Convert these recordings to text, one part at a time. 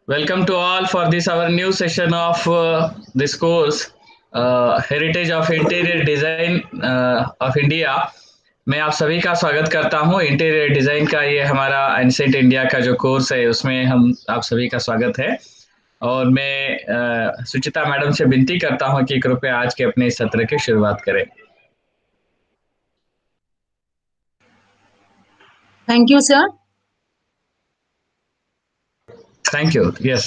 Welcome to all for this our new session of this course, Heritage of Interior Design of India। मैं आप सभी का स्वागत करता हूं। इंटीरियर डिजाइन का ये हमारा एनसेट इंडिया का जो कोर्स है उसमें हम आप सभी का स्वागत है। और मैं सुचिता मैडम से विनती करता हूं कि कृपया आज के अपने इस सत्र की शुरुआत करें। Thank you, sir. Thank you. Yes.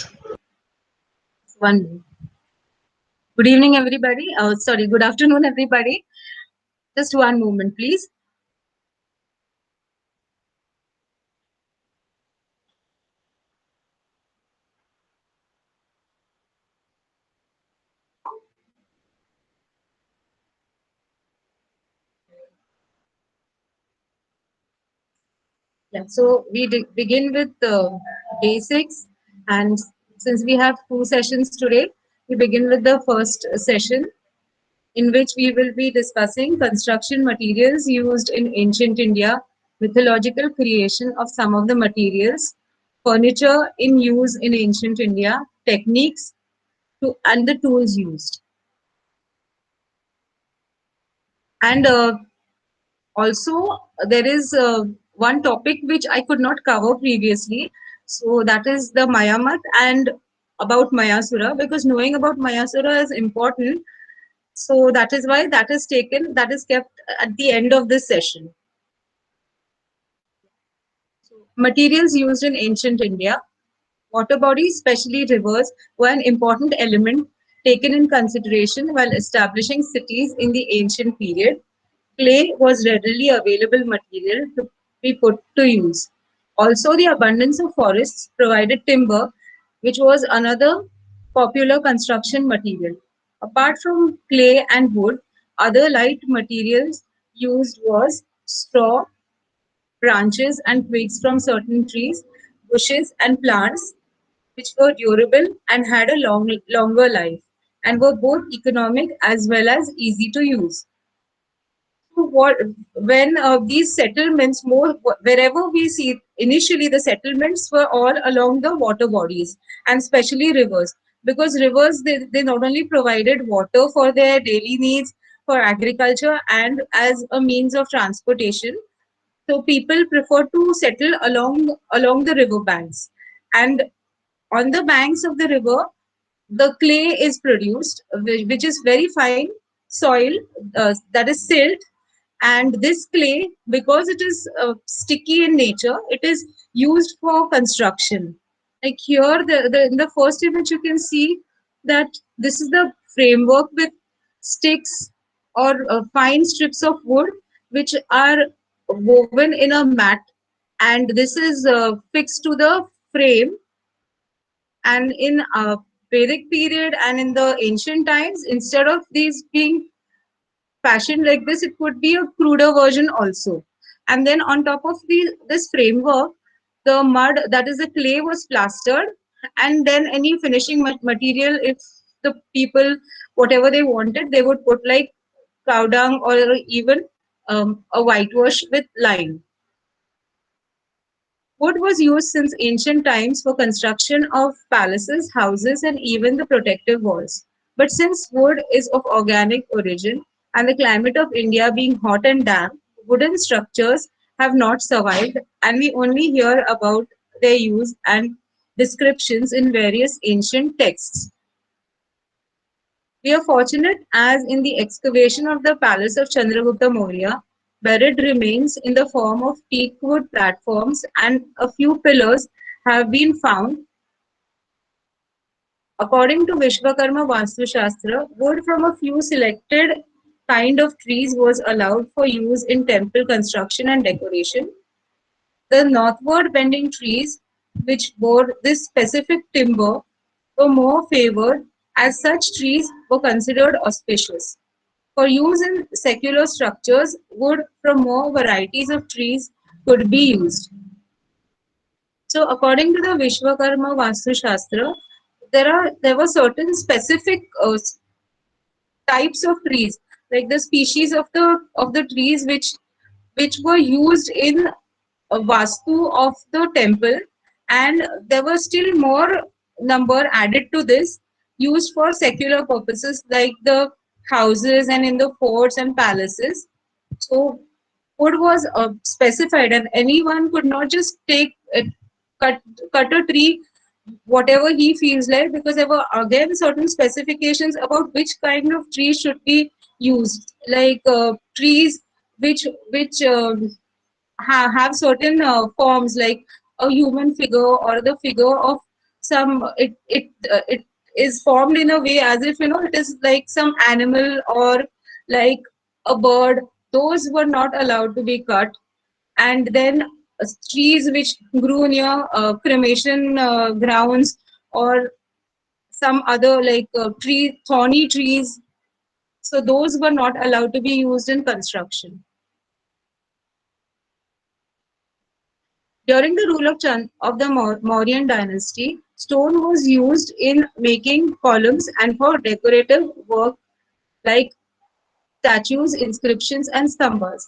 One. Good evening, everybody. Sorry, good afternoon, everybody. Just one moment, please. Yeah, so we begin with the basics, and since we have 2 sessions today, we begin with the first session, in which we will be discussing construction materials used in ancient India, mythological creation of some of the materials, furniture in use in ancient India, techniques and the tools used. And also, there is one topic which I could not cover previously. So that is the Mayamat and about Mayasura, because knowing about Mayasura is important. So that is why that is kept at the end of this session. Materials used in ancient India. Water bodies, especially rivers, were an important element taken in consideration while establishing cities in the ancient period. Clay was readily available material to be put to use. Also, the abundance of forests provided timber, which was another popular construction material. Apart from clay and wood, other light materials used was straw, branches and twigs from certain trees, bushes and plants, which were durable and had a longer life, and were both economic as well as easy to use. So what when these settlements, more wherever we see initially, the settlements were all along the water bodies and especially rivers, because rivers, they not only provided water for their daily needs, for agriculture and as a means of transportation. So people prefer to settle along the river banks, and on the banks of the river, the clay is produced, which is very fine soil, that is silt. And this clay, because it is sticky in nature, it is used for construction. Like here, in the first image, you can see that this is the framework with sticks or fine strips of wood, which are woven in a mat, and this is fixed to the frame. And in Vedic period and in the ancient times, instead of these being fashioned like this, it could be a cruder version also. And then on top of this framework, the mud, that is the clay, was plastered, and then any finishing material, if the people, whatever they wanted, they would put like cow dung or even a whitewash with lime. Wood was used since ancient times for construction of palaces, houses, and even the protective walls. But since wood is of organic origin and the climate of India being hot and damp, wooden structures have not survived, and we only hear about their use and descriptions in various ancient texts. We are fortunate as in the excavation of the palace of Chandragupta Maurya, buried remains in the form of teak wood platforms and a few pillars have been found. According to Vishwakarma Vastu Shastra, wood from a few selected kind of trees was allowed for use in temple construction and decoration. The northward bending trees, which bore this specific timber, were more favored, as such trees were considered auspicious. For use in secular structures, wood from more varieties of trees could be used. So, according to the Vishwakarma Vastu Shastra, there were certain specific types of trees, like the species of the trees which were used in vastu of the temple, and there were still more number added to this, used for secular purposes like the houses and in the forts and palaces. So wood was specified, and anyone could not just take it, cut cut a tree whatever he feels like, because there were again certain specifications about which kind of trees should be used, like trees which have certain forms, like a human figure or the figure of some, it is formed in a way as if it is like some animal or like a bird. Those were not allowed to be cut. And then trees which grew near cremation grounds, or some other like thorny trees, so those were not allowed to be used in construction. During the rule of the Mauryan dynasty, stone was used in making columns and for decorative work like statues, inscriptions, and stambhas.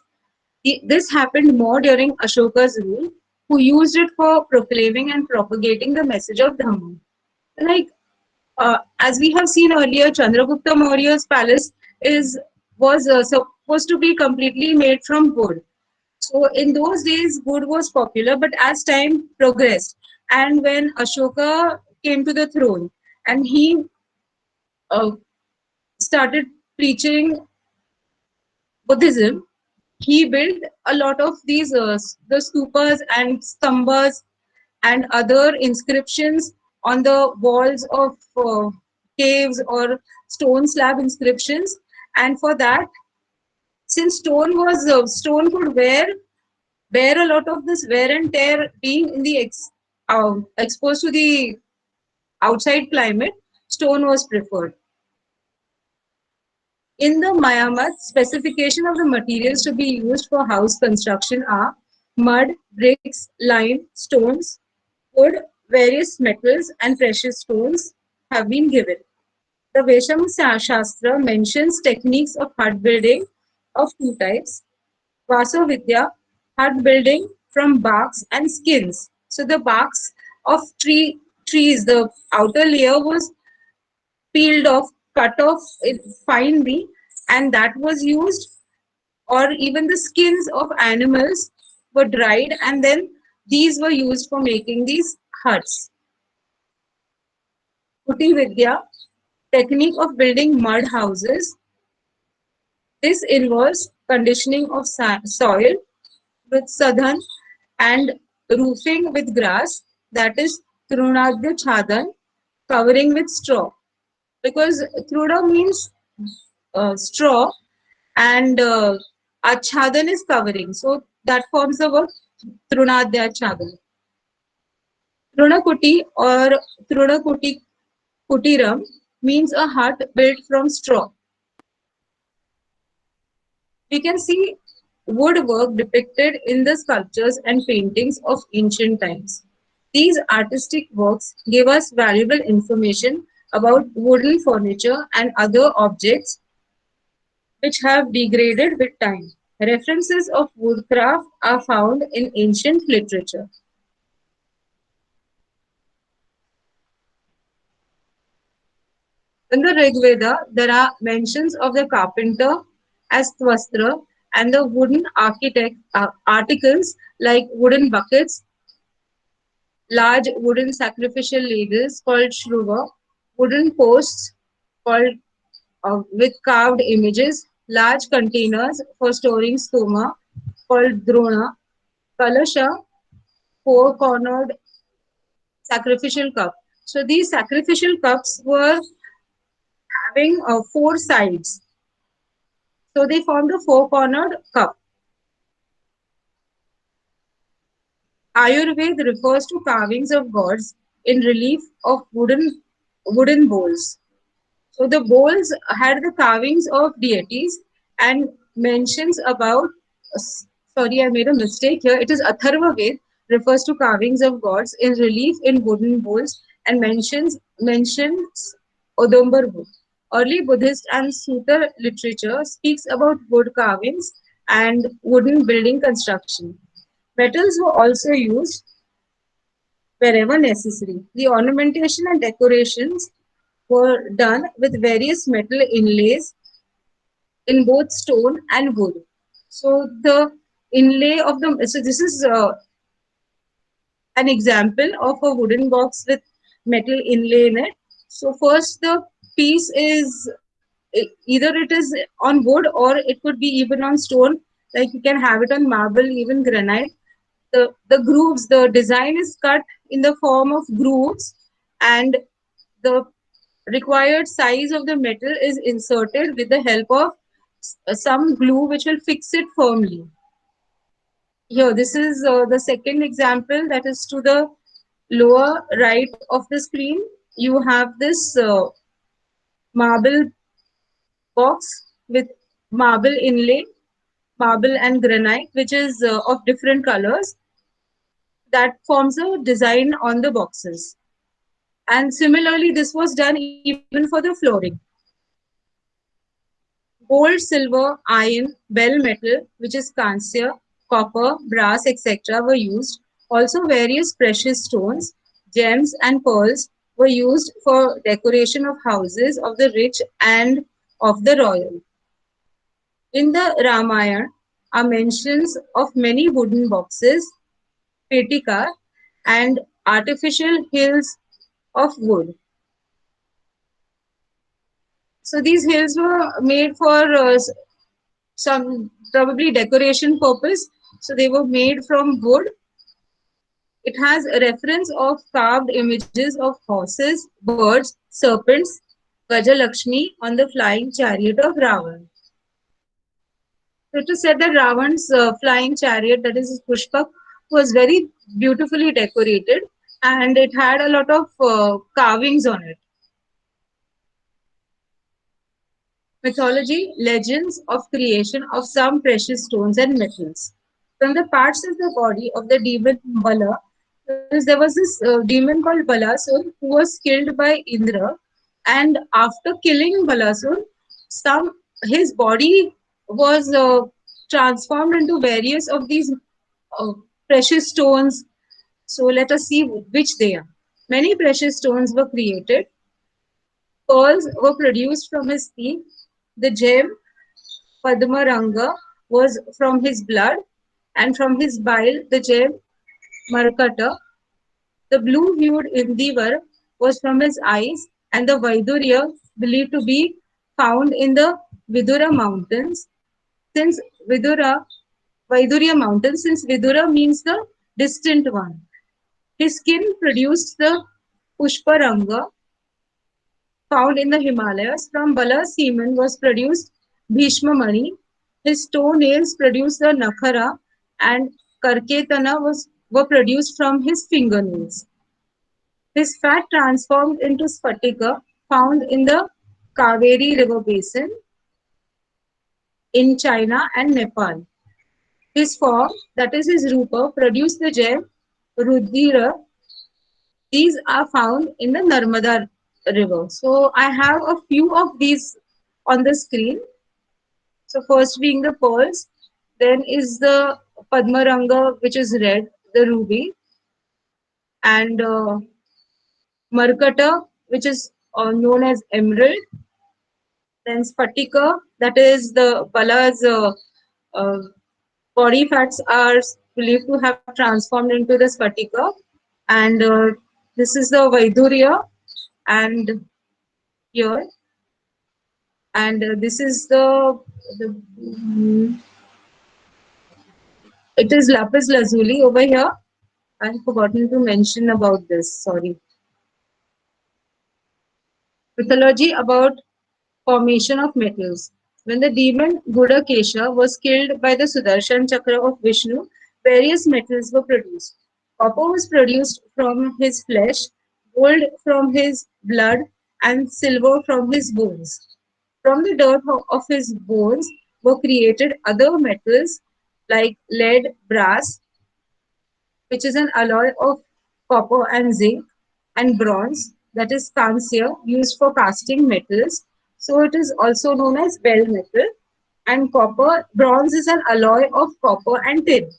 This happened more during Ashoka's rule, who used it for proclaiming and propagating the message of Dhamma. Like as we have seen earlier, Chandragupta Maurya's palace is was supposed to be completely made from wood. So in those days, wood was popular, but as time progressed, and when Ashoka came to the throne, and he uh, started preaching Buddhism, he built a lot of these the stupas and stambhas and other inscriptions on the walls of caves or stone slab inscriptions. And for that, since stone could bear a lot of this wear and tear, being in the exposed to the outside climate, stone was preferred. In the Mayamat, specification of the materials to be used for house construction are mud, bricks, lime, stones, wood, various metals, and precious stones have been given. The Vesham Shastra mentions techniques of hut building of two types. Vasavidya, hut building from barks and skins. So the barks of trees, the outer layer was peeled off, cut off finely, and that was used. Or even the skins of animals were dried, and then these were used for making these huts. Kuti Vidya, technique of building mud houses. This involves conditioning of soil with sadhan and roofing with grass, that is trunadya chadan, covering with straw. Because truda means straw, and achadan is covering. So that forms the word trunadya chadan. Trunakuti or Trunakuti Kutiram means a hut built from straw. We can see woodwork depicted in the sculptures and paintings of ancient times. These artistic works give us valuable information about wooden furniture and other objects which have degraded with time. References of woodcraft are found in ancient literature. In the Rig Veda, there are mentions of the carpenter as Twastra and the wooden articles like wooden buckets, large wooden sacrificial ladles called shruva, wooden posts called with carved images, large containers for storing stoma called drona, kalasha, four-cornered sacrificial cup. So these sacrificial cups were having four sides. So they formed a four-cornered cup. Ayurveda refers to carvings of gods in relief of wooden bowls. So the bowls had the carvings of deities, and mentions about, sorry, I made a mistake here. It is Atharva Ved refers to carvings of gods in relief in wooden bowls, and mentions Odumbar wood. Early Buddhist and Sutta literature speaks about wood carvings and wooden building construction. Metals were also used wherever necessary. The ornamentation and decorations were done with various metal inlays in both stone and wood. So the inlay of the so this is an example of a wooden box with metal inlay in it. So first the piece is either it is on wood or it could be even on stone. Like you can have it on marble, even granite. The grooves, the design is cut in the form of grooves, and the required size of the metal is inserted with the help of some glue which will fix it firmly. Here, this is the second example, that is to the lower right of the screen. You have this marble box with marble inlay, marble and granite, which is of different colors, that forms a design on the boxes. And similarly, this was done even for the flooring. Gold, silver, iron, bell metal, which is cancia, copper, brass, etc., were used. Also, various precious stones, gems, and pearls were used for decoration of houses of the rich and of the royal. In the Ramayana are mentions of many wooden boxes, petika, and artificial hills of wood. So these hills were made for some probably decoration purpose. So they were made from wood. It has a reference of carved images of horses, birds, serpents, Gajalakshmi on the flying chariot of Ravan. So it is said that Ravan's flying chariot, that is his Pushpak, was very beautifully decorated, and it had a lot of carvings on it. Mythology, legends of creation of some precious stones and metals. From the parts of the body of the demon Bala, there was this demon called Balasur who was killed by Indra, and after killing Balasur, some his body was transformed into various of these uh, precious stones. So let us see which they are. Many precious stones were created. Pearls were produced from his teeth. The gem Padmaranga was from his blood, and from his bile the gem Markata. The blue-hued Indivar was from his eyes, and the Vaidurya believed to be found in the Vidura mountains. Since Vidura, Vaidurya mountains, since Vidura means the distant one. His skin produced the Pushparanga found in the Himalayas. From Bala's semen was produced Bhishma Mani. His toenails produced the Nakhara, and Karketana were produced from his fingernails. His fat transformed into Sphatika, found in the Kaveri river basin in China and Nepal. His form, that is his Rupa, produced the gem Rudira. These are found in the Narmada river. So I have a few of these on the screen. So first being the pearls, then is the Padmaranga, which is red, the ruby, and Markata, which is known as emerald. Then Spatika, that is the Bala's uh, body fats are believed to have transformed into the Spatika. And this is the Vaidurya, and here. And this is the it is lapis lazuli over here. I've forgotten to mention about this. Sorry. Mythology about formation of metals. When the demon Budakesha was killed by the Sudarshan Chakra of Vishnu, various metals were produced. Copper was produced from his flesh, gold from his blood, and silver from his bones. From the dirt of his bones were created other metals like lead, brass, which is an alloy of copper and zinc, and bronze, that is cancia, used for casting metals. So it is also known as bell metal. And copper, bronze is an alloy of copper and tin.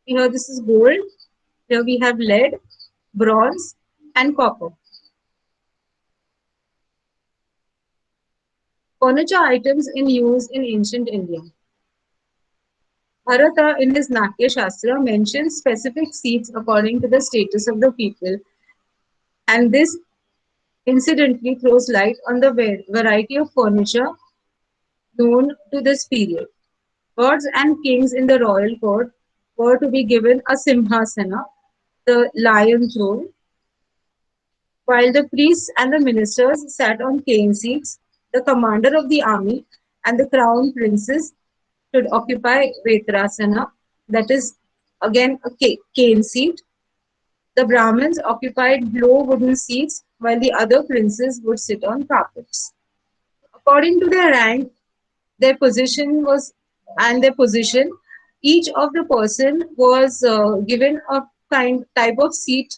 Here this is gold. Here we have lead, bronze, and copper. Furniture items in use in ancient India. Bharata in his Natya Shastra mentions specific seats according to the status of the people, and this incidentally throws light on the variety of furniture known to this period. Lords and kings in the royal court were to be given a simhasana, the lion throne, while the priests and the ministers sat on cane seats. The commander of the army and the crown princes should occupy Vetrasana, that is again a cane seat. The Brahmins occupied low wooden seats while the other princes would sit on carpets. According to their rank, their position was and their position, each of the person was given a kind type of seat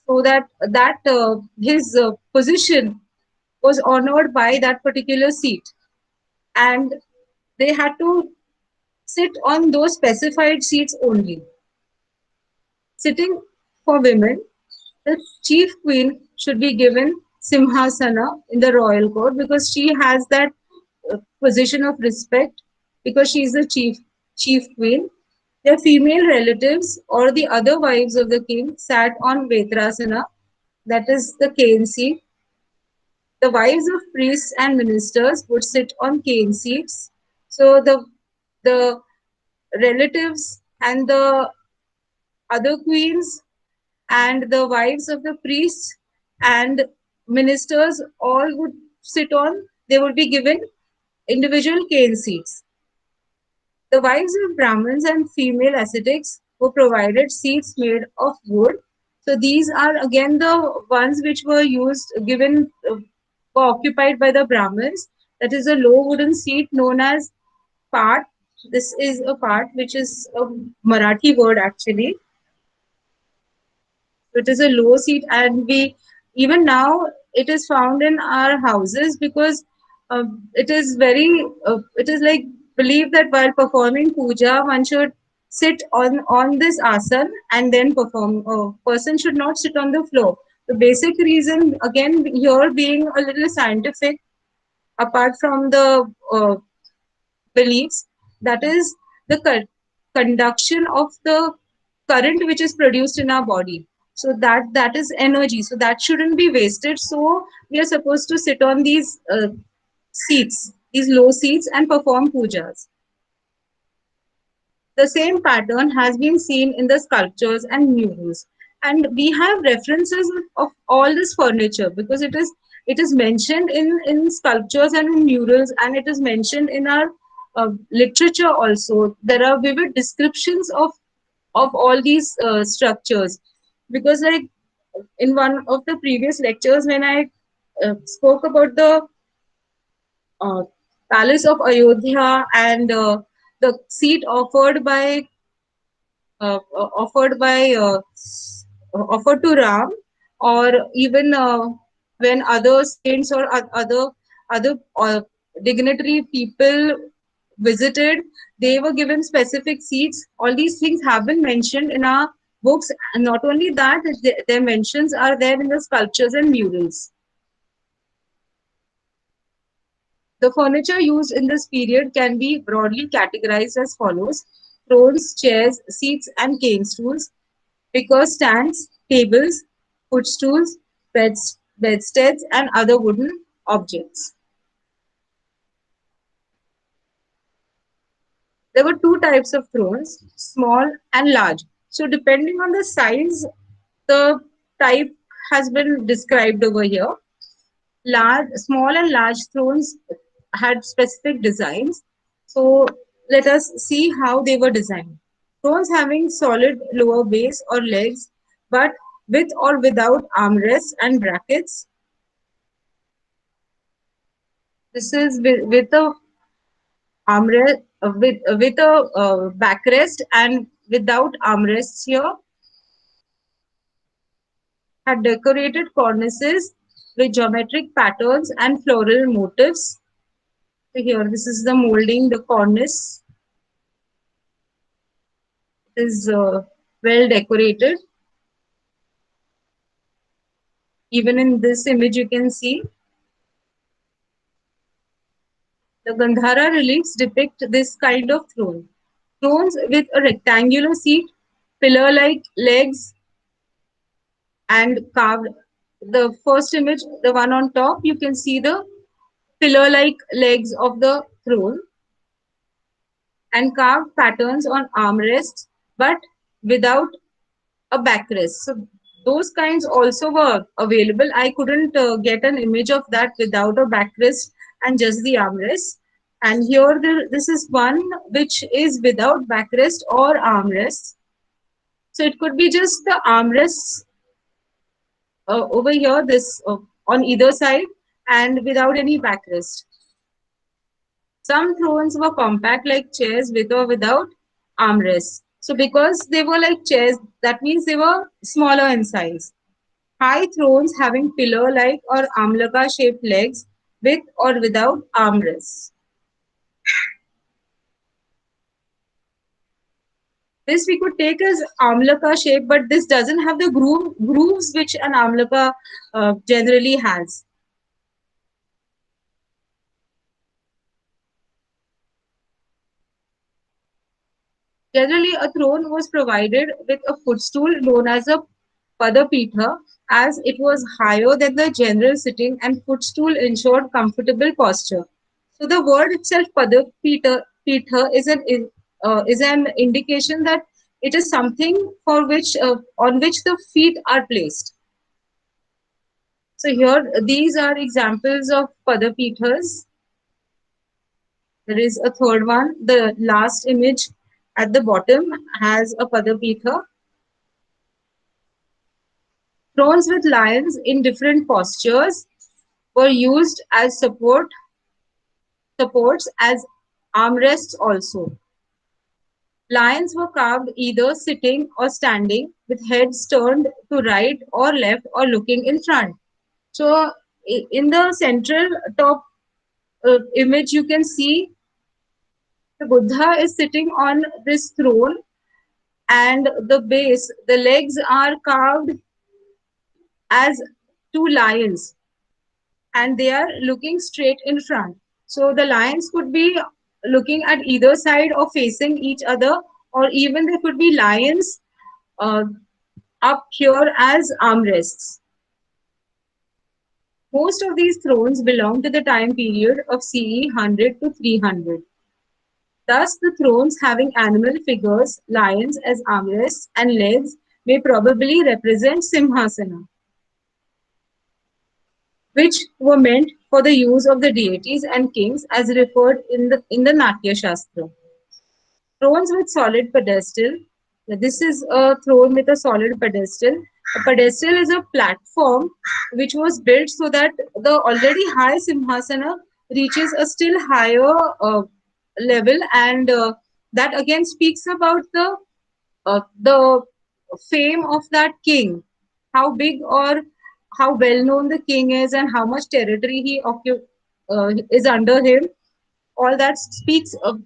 so that his position was honored by that particular seat, and they had to sit on those specified seats only. Sitting for women, the chief queen should be given simhasana in the royal court because she has that position of respect because she is the chief queen. Their female relatives or the other wives of the king sat on vetrasana, that is the cane seat. The wives of priests and ministers would sit on cane seats. So the relatives and the other queens and the wives of the priests and ministers all would sit on, they would be given individual cane seats. The wives of Brahmins and female ascetics were provided seats made of wood. So these are again the ones which were used, given, were occupied by the Brahmins. That is a low wooden seat known as part. This is a part which is a Marathi word actually. It is a low seat, and we even now it is found in our houses because it is it is like believed that while performing puja one should sit on this asan and then perform. A person should not sit on the floor. The basic reason again here being a little scientific apart from the beliefs, that is the conduction of the current which is produced in our body, so that is energy, so that shouldn't be wasted. So we are supposed to sit on these seats, these low seats, and perform pujas. The same pattern has been seen in the sculptures and murals, and we have references of all this furniture because it is mentioned in sculptures and in murals, and it is mentioned in our literature also. There are vivid descriptions of all these structures because, like, in one of the previous lectures when I spoke about the uh, palace of Ayodhya and the seat offered by offered to Ram, or even when other saints or other dignitary people visited, they were given specific seats. All these things have been mentioned in our books, and not only that, their mentions are there in the sculptures and murals. The furniture used in this period can be broadly categorized as follows: thrones, chairs, seats, and cane stools, wicker stands, tables, footstools, bedsteads, and other wooden objects. There were two types of thrones, small and large. So, depending on the size, the type has been described over here. Small and large thrones had specific designs. So let us see how they were designed. Thrones having solid lower base or legs, but with or without armrests and brackets. This is with a armrest, with a backrest and without armrests here. Had decorated cornices with geometric patterns and floral motifs. So here, this is the molding, the cornice. is well decorated. Even in this image, you can see the Gandhara reliefs depict this kind of throne. Thrones with a rectangular seat, pillar-like legs, and carved. The first image, the one on top, you can see the pillar-like legs of the throne and carved patterns on armrests, but without a backrest. So those kinds also were available. I couldn't get an image of that without a backrest and just the armrest. And here, this is one which is without backrest or armrest. So it could be just the armrests over here, this on either side, and without any backrest. Some thrones were compact like chairs with or without armrests. So because they were like chairs, that means they were smaller in size. High thrones having pillar-like or amlaka-shaped legs with or without armrests. This we could take as amlaka shape, but this doesn't have the grooves which an amlaka generally has. Generally, a throne was provided with a footstool known as a padapitha, as it was higher than the general sitting and footstool ensured comfortable posture. So the word itself, padapitha, is an indication that it is something for which on which the feet are placed. So here, these are examples of padapithas. There is a third one. The last image at the bottom has a padapitha. Thrones with lions in different postures were used as supports as armrests also. Lions were carved either sitting or standing with heads turned to right or left or looking in front. So in the central top image, you can see the Buddha is sitting on this throne, and the base, the legs are carved as two lions, and they are looking straight in front. So the lions could be looking at either side or facing each other, or even there could be lions uh, up here as armrests. Most of these thrones belong to the time period of CE 100 to 300. Thus, the thrones having animal figures, lions as armrests, and legs may probably represent Simhasana, which were meant for the use of the deities and kings as referred in the Natya Shastra. Thrones with solid pedestal. This is a throne with a solid pedestal. A pedestal is a platform which was built so that the already high Simhasana reaches a still higher level, and that again speaks about the fame of that king, how big or how well known the king is, and how much territory is under him. All that speaks of,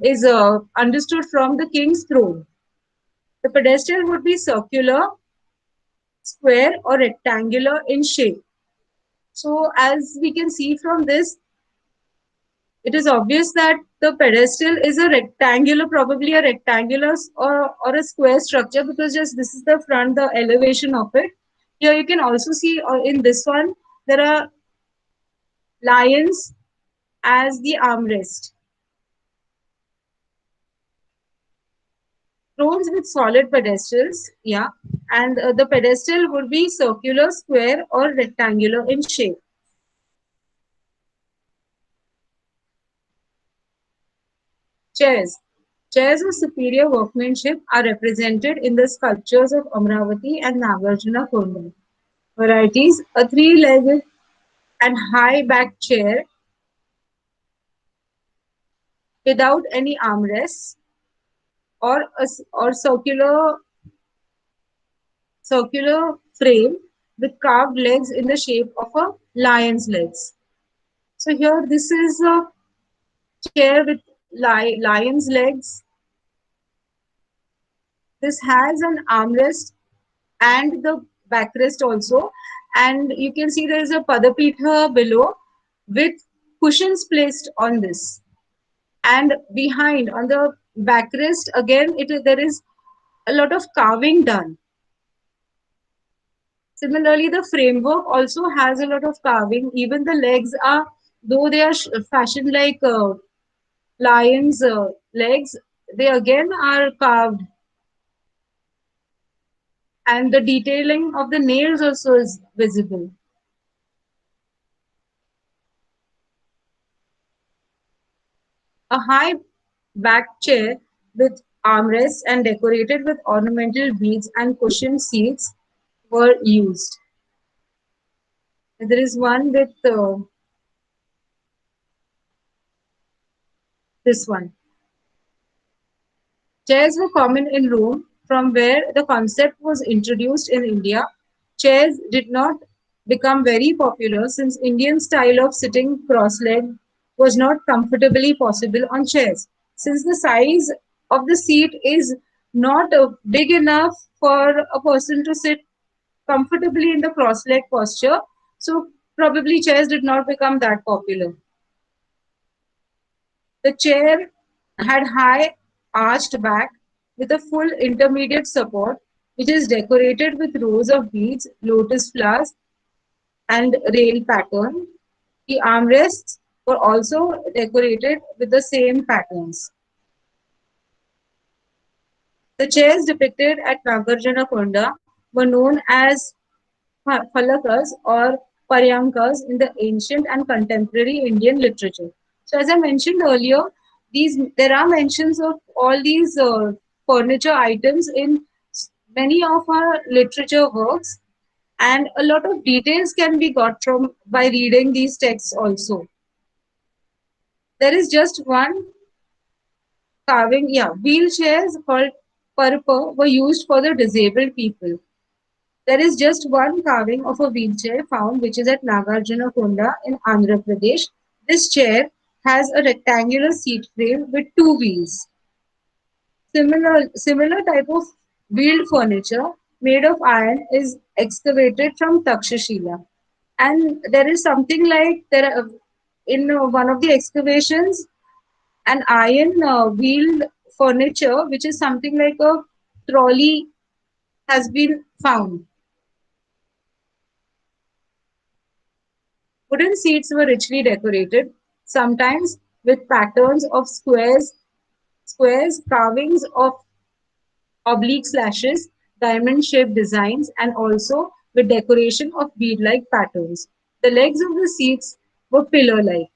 is understood from the king's throne. The pedestal would be circular, square, or rectangular in shape. So, as we can see from this, it is obvious that the pedestal is a rectangular, probably a rectangular or a square structure, because just this is the front, the elevation of it. Here you can also see in this one, there are lions as the armrest. Thrones with solid pedestals, yeah, and the pedestal would be circular, square, or rectangular in shape. Chairs. Chairs of superior workmanship are represented in the sculptures of Amravati and Nagarjuna Konda. Varieties: a three-legged and high-backed chair without any armrests, or circular frame with carved legs in the shape of a lion's legs. So here, this is a chair with lion's legs, This has an armrest and the backrest also. And you can see there is a Padapitha below with cushions placed on this. And behind on the backrest, again, there is a lot of carving done. Similarly, the framework also has a lot of carving. Even the legs are, though they are fashioned like lions' legs, they again are carved, and the detailing of the nails also is visible. A high back chair with armrests and decorated with ornamental beads and cushioned seats were used. There is one with this one. Chairs were common in Rome, from where the concept was introduced in India. Chairs did not become very popular since Indian style of sitting cross-legged was not comfortably possible on chairs. Since the size of the seat is not big enough for a person to sit comfortably in the cross-leg posture, so probably chairs did not become that popular. The chair had high arched back with a full intermediate support, which is decorated with rows of beads, lotus flowers, and rail pattern. The armrests were also decorated with the same patterns. The chairs depicted at Nagarjuna Konda were known as Falakas or Paryankas in the ancient and contemporary Indian literature. So, as I mentioned earlier, these there are mentions of all these furniture items in many of our literature works, and a lot of details can be got from by reading these texts also. There is just one carving, yeah, wheelchairs called parpa were used for the disabled people. There is just one carving of a wheelchair found, which is at Nagarjuna Konda in Andhra Pradesh. This chair has a rectangular seat frame with two wheels. Similar type of wheeled furniture made of iron is excavated from Takshashila. And there is something like in one of the excavations, an iron wheeled furniture, which is something like a trolley, has been found. Wooden seats were richly decorated, sometimes with patterns of squares, carvings of oblique slashes, diamond-shaped designs, and also with decoration of bead-like patterns. The legs of the seats were pillar-like.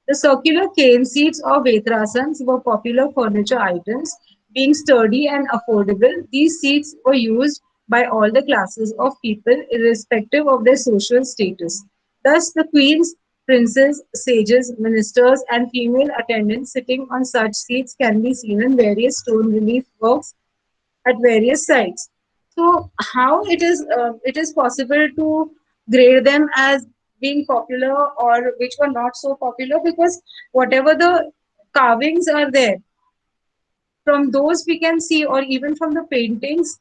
The circular cane seats or vetrasans were popular furniture items. Being sturdy and affordable, these seats were used by all the classes of people, irrespective of their social status. Thus, the queens, princes, sages, ministers, and female attendants sitting on such seats can be seen in various stone relief works at various sites. So, how it is possible to grade them as being popular or which were not so popular, because whatever the carvings are there, from those we can see, or even from the paintings,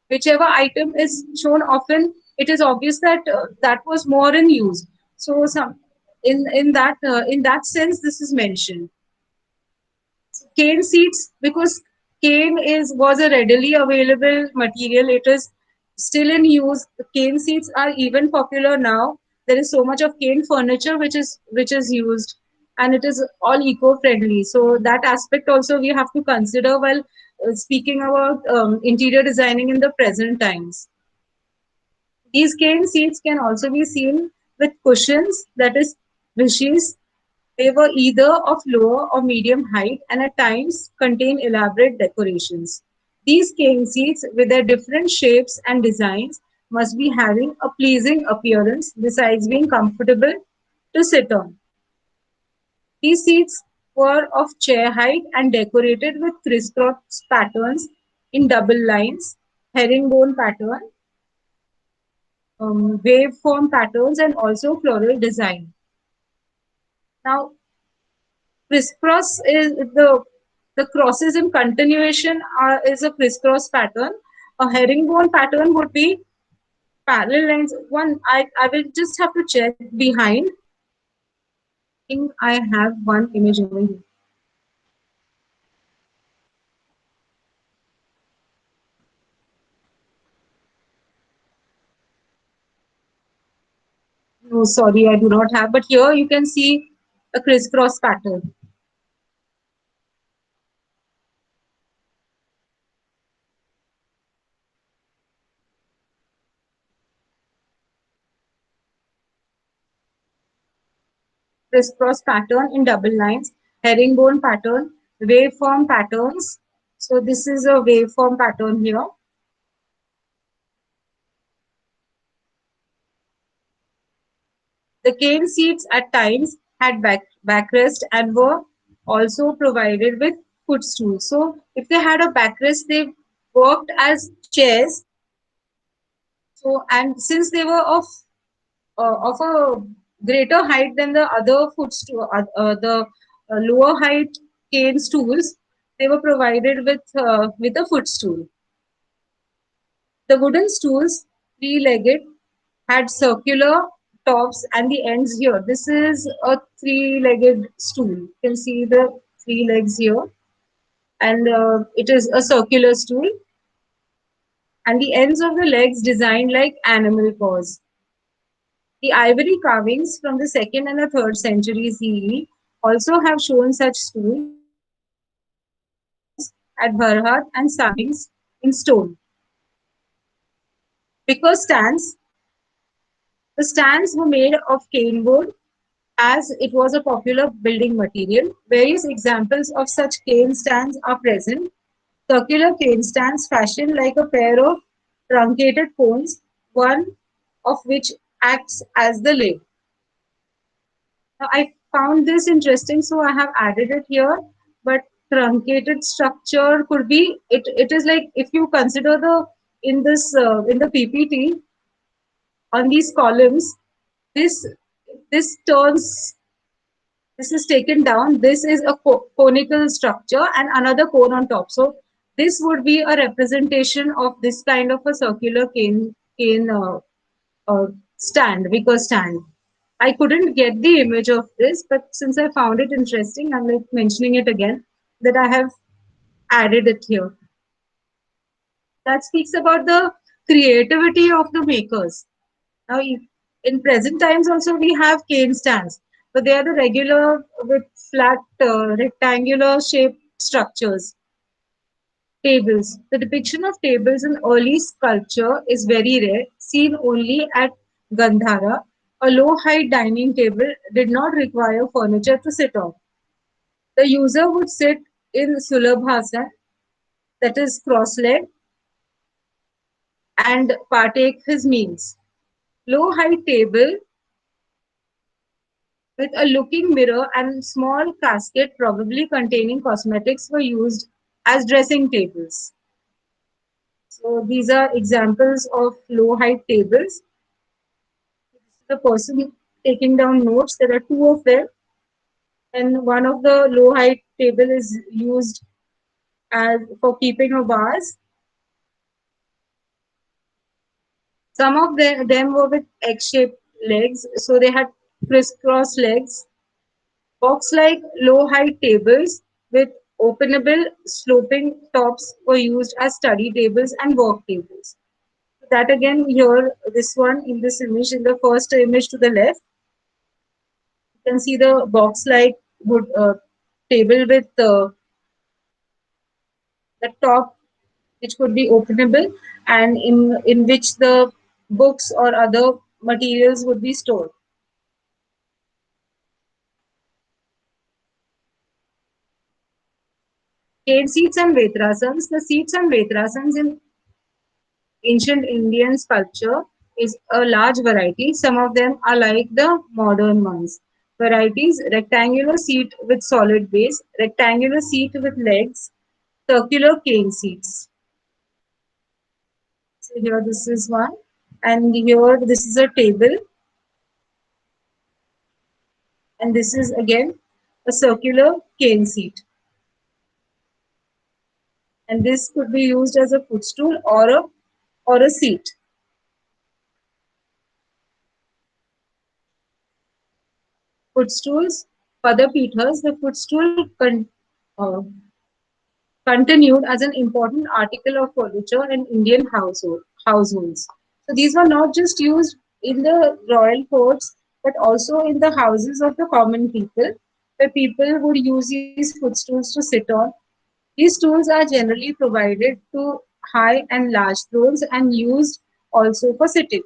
whichever item is shown often, it is obvious that that was more in use. So, some in that sense, this is mentioned. Cane seeds, because cane is was a readily available material, it is still in use. Cane seeds are even popular now. There is so much of cane furniture which is used, and it is all eco-friendly, so that aspect also we have to consider while speaking about interior designing in the present times. These cane seats can also be seen with cushions, that is rishis. They were either of lower or medium height and at times contain elaborate decorations. These cane seats, with their different shapes and designs, must be having a pleasing appearance besides being comfortable to sit on. These seats were of chair height and decorated with crisscross patterns in double lines, herringbone pattern, waveform patterns, and also floral design. Now, crisscross is the The crosses in continuation is a crisscross pattern. A herringbone pattern would be parallel lines. I will just have to check behind. I think I have one image over here. No, sorry, I do not have. But here you can see a crisscross pattern. Crisscross pattern in double lines, herringbone pattern, waveform patterns. So this is a waveform pattern here. The cane seats at times had backrest and were also provided with footstools. So if they had a backrest, they worked as chairs. So and since they were of a greater height than the other footstool, the lower height cane stools, they were provided with a footstool. The wooden stools, three-legged, had circular tops and the ends here. This is a three-legged stool. You can see the three legs here, and it is a circular stool. And the ends of the legs designed like animal paws. The ivory carvings from the 2nd and the 3rd centuries CE also have shown such stools at Bharhat and Samings in stone. Because the stands were made of cane wood as it was a popular building material. Various examples of such cane stands are present. Circular cane stands fashioned like a pair of truncated cones, one of which acts as the lid. Now, I found this interesting, so I have added it here. But truncated structure could be it is like if you consider the in the PPT on these columns, this this turns this is taken down. This is a conical structure and another cone on top. So this would be a representation of this kind of a circular cane uh, stand, wicker stand. I couldn't get the image of this, but since I found it interesting, I'm like mentioning it again that I have added it here. That speaks about the creativity of the makers. Now, in present times also we have cane stands, but they are the regular with flat rectangular shaped structures. Tables. The depiction of tables in early sculpture is very rare, seen only at Gandhara. A low height dining table did not require furniture to sit on. The user would sit in Sulabhasan, that is cross legged, and partake his meals. Low height table with a looking mirror and small casket probably containing cosmetics were used as dressing tables. So these are examples of low height tables. The person taking down notes, there are two of them, and one of the low height table is used as for keeping a vase. Some of them were with egg-shaped legs, so they had crisscross legs. Box-like low-height tables with openable sloping tops were used as study tables and work tables. That again here, this one in this image, in the first image to the left, you can see the box-like wood table with the top which could be openable and in which the books or other materials would be stored. Cave seats and Vetrasans. The seats and Vetrasans in ancient Indian sculpture is a large variety. Some of them are like the modern ones. Varieties: rectangular seat with solid base, rectangular seat with legs, circular cane seats. So here this is one, and here this is a table, and this is again a circular cane seat. and this could be used as a footstool or a seat. Footstools, Padapithas, the footstool uh, continued as an important article of furniture in Indian households. So these were not just used in the royal courts, but also in the houses of the common people, where people would use these footstools to sit on. These tools are generally provided to high and large thrones and used also for sitting.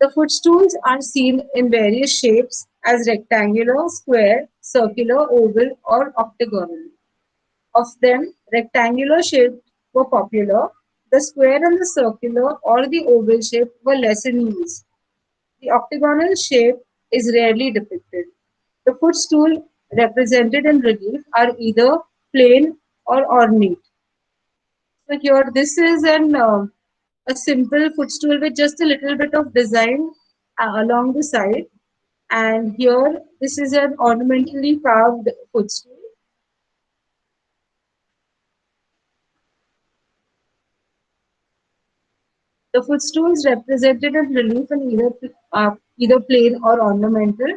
The footstools are seen in various shapes as rectangular, square, circular, oval, or octagonal. Of them, rectangular shapes were popular. The square and the circular or the oval shape were less in use. The octagonal shape is rarely depicted. The footstool represented in relief are either plain or ornate. So here, this is a simple footstool with just a little bit of design along the side. And here, this is an ornamentally carved footstool. The footstools represented in relief in either plain or ornamental.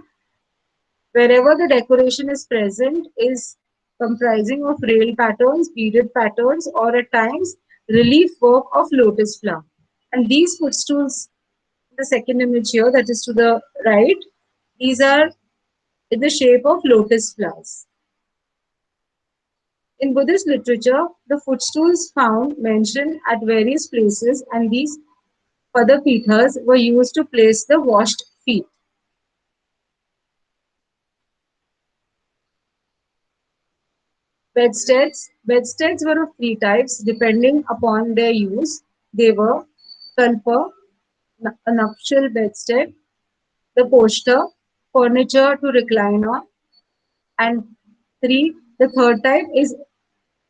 Wherever the decoration is present is comprising of rail patterns, beaded patterns, or at times relief work of lotus flower. And these footstools, the second image here, that is to the right, these are in the shape of lotus flowers. In Buddhist literature, the footstools found mentioned at various places, and these padapithas were used to place the washed feet. Bedsteads. Bedsteads were of three types depending upon their use. They were kalpa, a nuptial bedstead, the poshta, furniture to recline on, and the third type is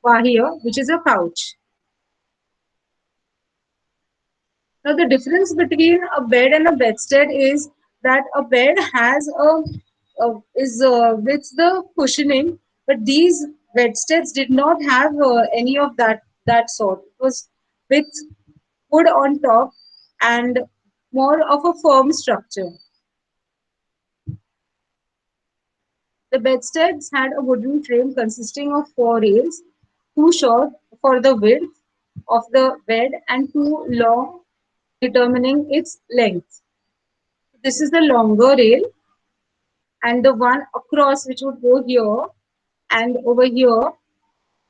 vahia, which is a couch. Now, the difference between a bed and a bedstead is that a bed has is with the cushioning, but these bedsteads did not have any of that sort. It was with wood on top and more of a firm structure. The bedsteads had a wooden frame consisting of four rails, two short for the width of the bed and two long determining its length. This is the longer rail, and the one across which would go here and over here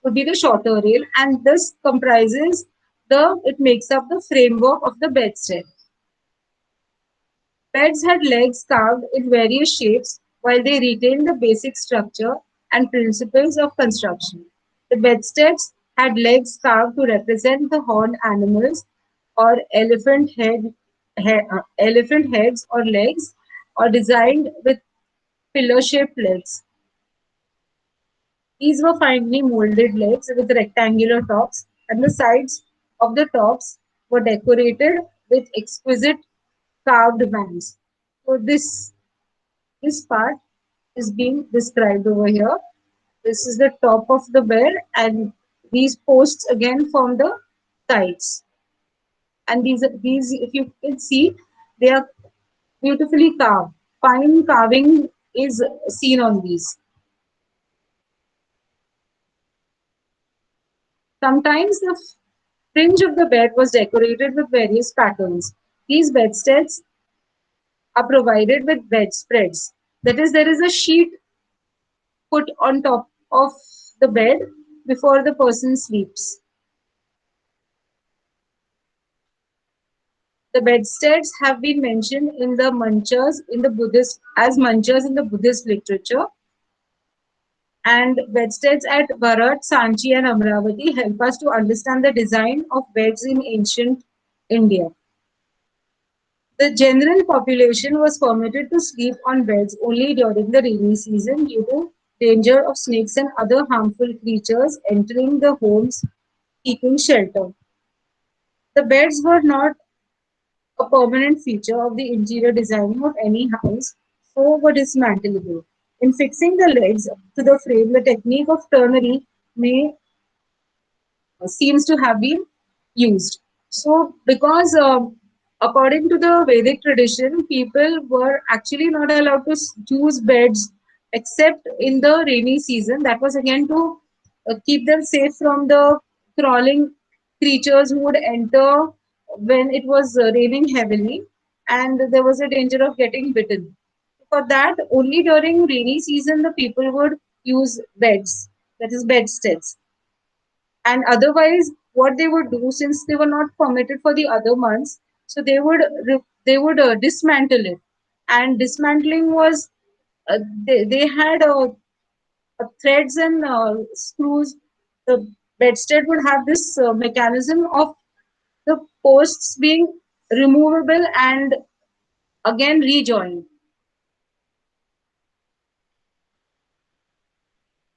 would be the shorter rail, and this comprises it makes up the framework of the bedstead. Beds had legs carved in various shapes while they retained the basic structure and principles of construction. The bedsteads had legs carved to represent the horned animals or elephant heads or legs, or designed with pillar-shaped legs. These were finely molded legs with rectangular tops, and the sides of the tops were decorated with exquisite carved bands. So this part is being described over here. This is the top of the bed, and these posts again form the sides. And these, if you can see, they are beautifully carved. Fine carving is seen on these. Sometimes the fringe of the bed was decorated with various patterns. These bedsteads are provided with bedspreads. That is, there is a sheet put on top of the bed before the person sleeps. The bedsteads have been mentioned in the manchas in the Buddhist as manchas in the Buddhist literature. And bedsteads at Bharat, Sanchi, and Amravati help us to understand the design of beds in ancient India. The general population was permitted to sleep on beds only during the rainy season due to danger of snakes and other harmful creatures entering the homes seeking shelter. The beds were not a permanent feature of the interior designing of any house, so were dismantleable. In fixing the legs to the frame, the technique of ternary may seems to have been used. So, because according to the Vedic tradition, people were actually not allowed to use beds except in the rainy season. That was again to keep them safe from the crawling creatures who would enter when it was raining heavily and there was a danger of getting bitten. For that, only during rainy season, the people would use beds, that is, bedsteads. And otherwise, what they would do, since they were not permitted for the other months, so they would dismantle it. And dismantling was they had threads and screws. The bedstead would have this mechanism of the posts being removable and again rejoined.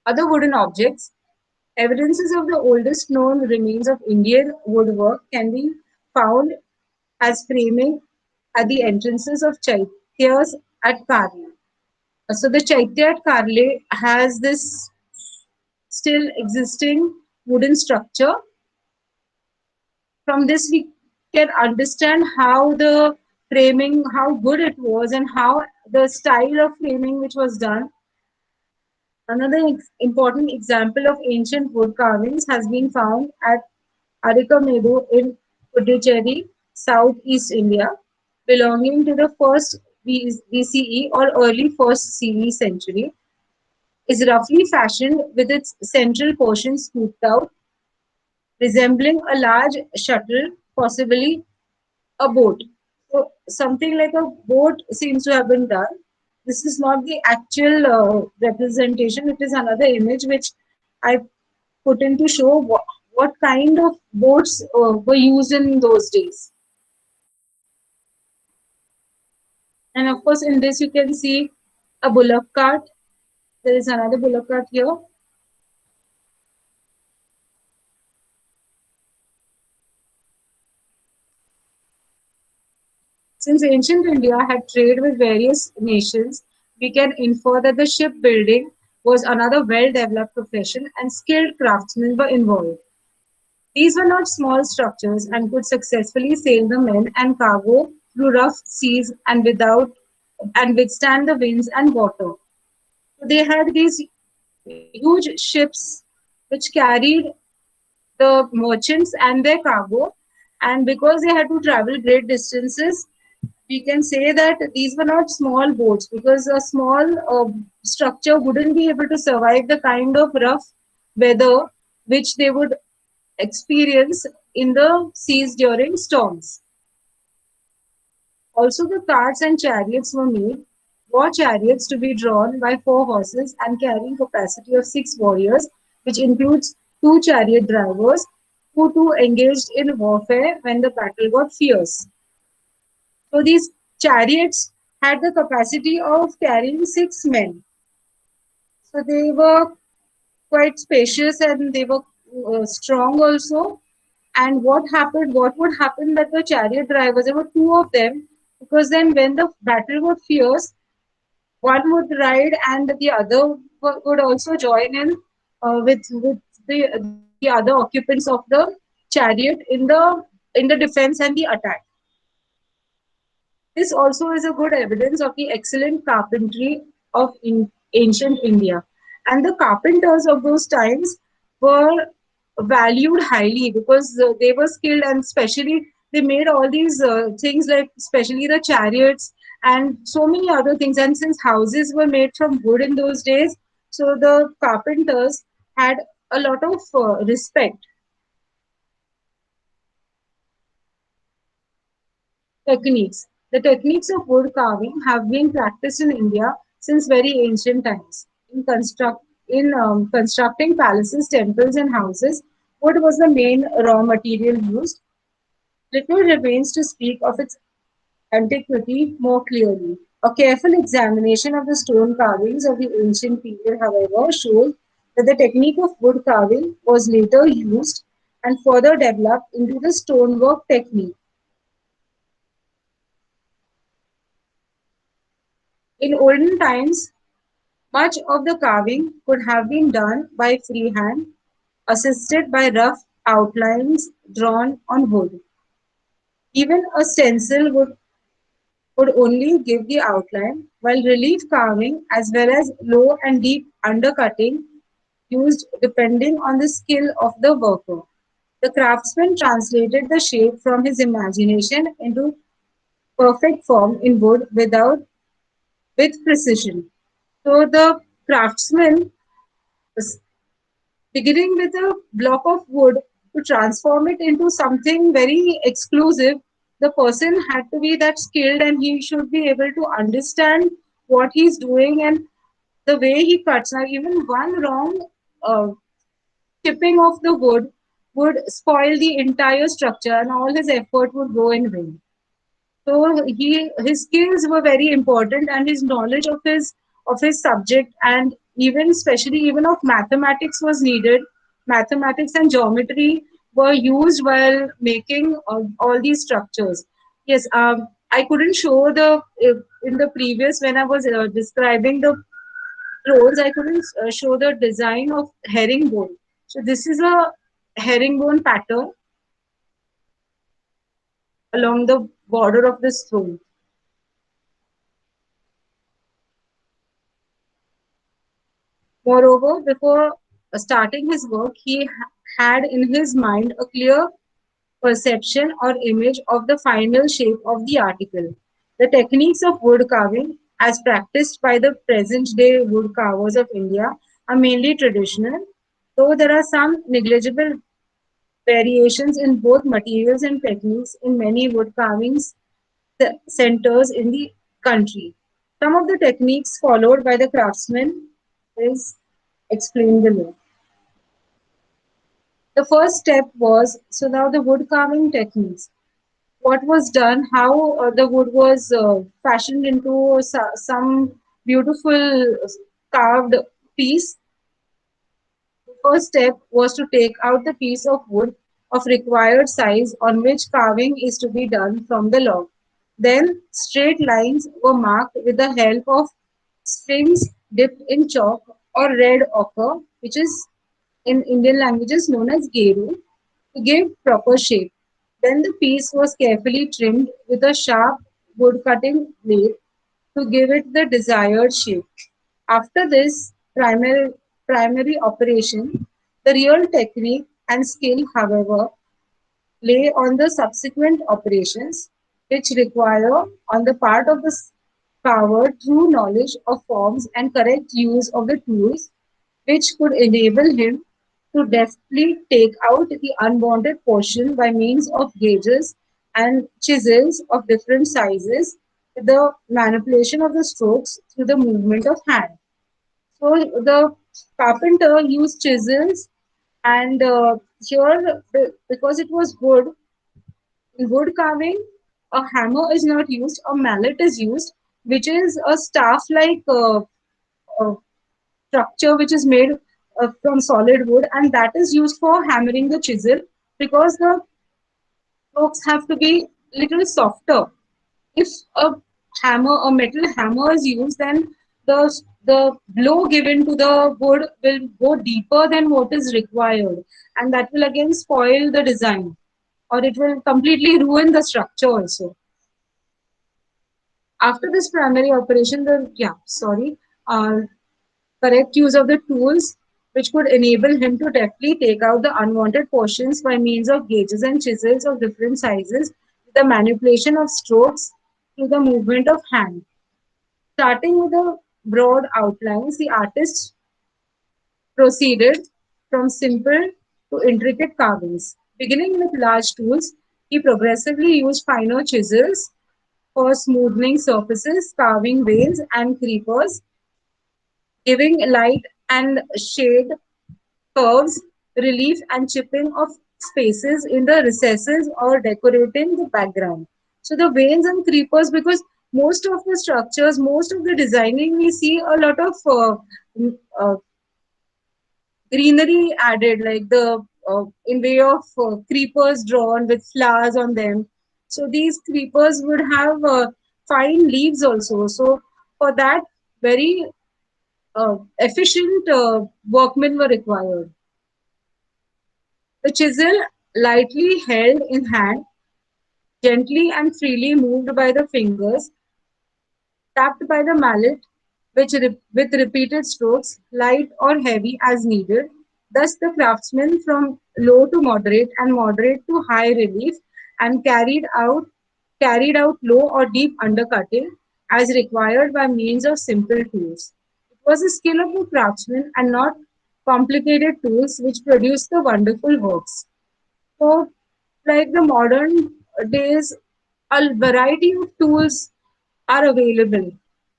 Other wooden objects. Evidences of the oldest known remains of Indian woodwork can be found as framing at the entrances of Chaityas at Karli. So the Chaitya at Karli has this still existing wooden structure. From this, we can understand how the framing, how good it was, and how the style of framing which was done. Another important example of ancient wood carvings has been found at Arikamedu in Puducherry, southeast India, belonging to the first BCE or early first CE century, is roughly fashioned with its central portion scooped out, resembling a large shuttle, possibly a boat. So something like a boat seems to have been done. This is not the actual representation. It is another image which I put in to show what kind of boats were used in those days. And of course, in this you can see a bullock cart. There is another bullock cart here. Since ancient India had trade with various nations, we can infer that the shipbuilding was another well developed profession and skilled craftsmen were involved. These were not small structures and could successfully sail the men and cargo through rough seas and withstand the winds and water. So they had these huge ships which carried the merchants and their cargo, and because they had to travel great distances, we can say that these were not small boats because a small structure wouldn't be able to survive the kind of rough weather which they would experience in the seas during storms. Also, the carts and chariots were made. War chariots to be drawn by 4 horses and carrying capacity of 6 warriors, which includes 2 chariot drivers who too engaged in warfare when the battle got fierce. So these chariots had the capacity of carrying 6 men. So they were quite spacious and they were strong also. And what happened? What would happen that the chariot drivers, there were two of them, because then when the battle got fierce, one would ride and the other would also join in with the other occupants of the chariot in the defense and the attack. This also is a good evidence of the excellent carpentry of ancient India. And the carpenters of those times were valued highly because they were skilled and especially they made all these things like especially the chariots and so many other things. And since houses were made from wood in those days, so the carpenters had a lot of respect. Techniques. The techniques of wood carving have been practiced in India since very ancient times. In constructing palaces, temples, and houses, wood was the main raw material used. Little remains to speak of its antiquity more clearly. A careful examination of the stone carvings of the ancient period, however, shows that the technique of wood carving was later used and further developed into the stonework technique. In olden times, much of the carving could have been done by freehand, assisted by rough outlines drawn on wood. Even a stencil would only give the outline, while relief carving as well as low and deep undercutting used depending on the skill of the worker. The craftsman translated the shape from his imagination into perfect form in wood with precision. So the craftsman was beginning with a block of wood to transform it into something very exclusive. The person had to be that skilled and he should be able to understand what he's doing and the way he cuts. Now, even one wrong uh, chipping of the wood would spoil the entire structure and all his effort would go in vain. So his skills were very important and his knowledge of his subject and even especially even of mathematics was needed. Mathematics and geometry were used while making all these structures. Yes, I couldn't show in the previous when I was describing the roles. I couldn't show the design of herringbone. So this is a herringbone pattern along the border of this throne. Moreover, before starting his work, he had in his mind a clear perception or image of the final shape of the article. The techniques of wood carving, as practiced by the present day wood carvers of India, are mainly traditional, though there are some negligible variations in both materials and techniques in many wood carvings centers in the country. Some of the techniques followed by the craftsmen is explained below. The first step was so now the wood carving techniques. What was done, how the wood was fashioned into some beautiful carved piece. The first step was to take out the piece of wood of required size on which carving is to be done from the log. Then straight lines were marked with the help of strings dipped in chalk or red ochre, which is in Indian languages known as geru, to give proper shape. Then the piece was carefully trimmed with a sharp wood cutting blade to give it the desired shape. After this primary operation, the real technique and skill, however, lay on the subsequent operations, which require on the part of the carver true knowledge of forms and correct use of the tools, which could enable him to deftly take out the unwanted portion by means of gauges and chisels of different sizes, with the manipulation of the strokes through the movement of hand. So the carpenter used chisels, and here because it was wood, in wood carving, a hammer is not used, a mallet is used, which is a staff-like uh, structure which is made from solid wood, and that is used for hammering the chisel because the strokes have to be little softer. If a a metal hammer is used, then the blow given to the wood will go deeper than what is required, and that will again spoil the design, or it will completely ruin the structure also. After this primary operation, uh, correct use of the tools which could enable him to deftly take out the unwanted portions by means of gauges and chisels of different sizes, the manipulation of strokes through the movement of hand. Starting with the broad outlines, the artist proceeded from simple to intricate carvings. Beginning with large tools, he progressively used finer chisels for smoothing surfaces, carving veins and creepers, giving light and shade curves, relief, and chipping of spaces in the recesses or decorating the background. So the veins and creepers, because most of the structures, most of the designing, we see a lot of uh, greenery added, like the in way of creepers drawn with flowers on them. So these creepers would have fine leaves also. So for that, very efficient workmen were required. The chisel, lightly held in hand, gently and freely moved by the fingers, tapped by the mallet, with repeated strokes, light or heavy as needed. Thus, the craftsman from low to moderate and moderate to high relief and carried out low or deep undercutting as required by means of simple tools. It was a skill of the craftsman and not complicated tools which produced the wonderful works. So, like the modern days, a variety of tools are available.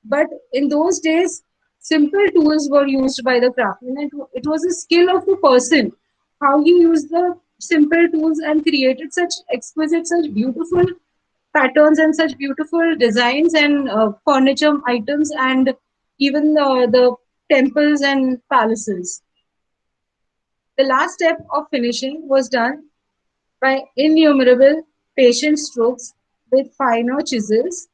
But in those days, simple tools were used by the craftsman. It was a skill of the person how he used the simple tools and created such exquisite, such beautiful patterns and such beautiful designs and furniture items and even the temples and palaces. The last step of finishing was done by innumerable patient strokes with finer chisels.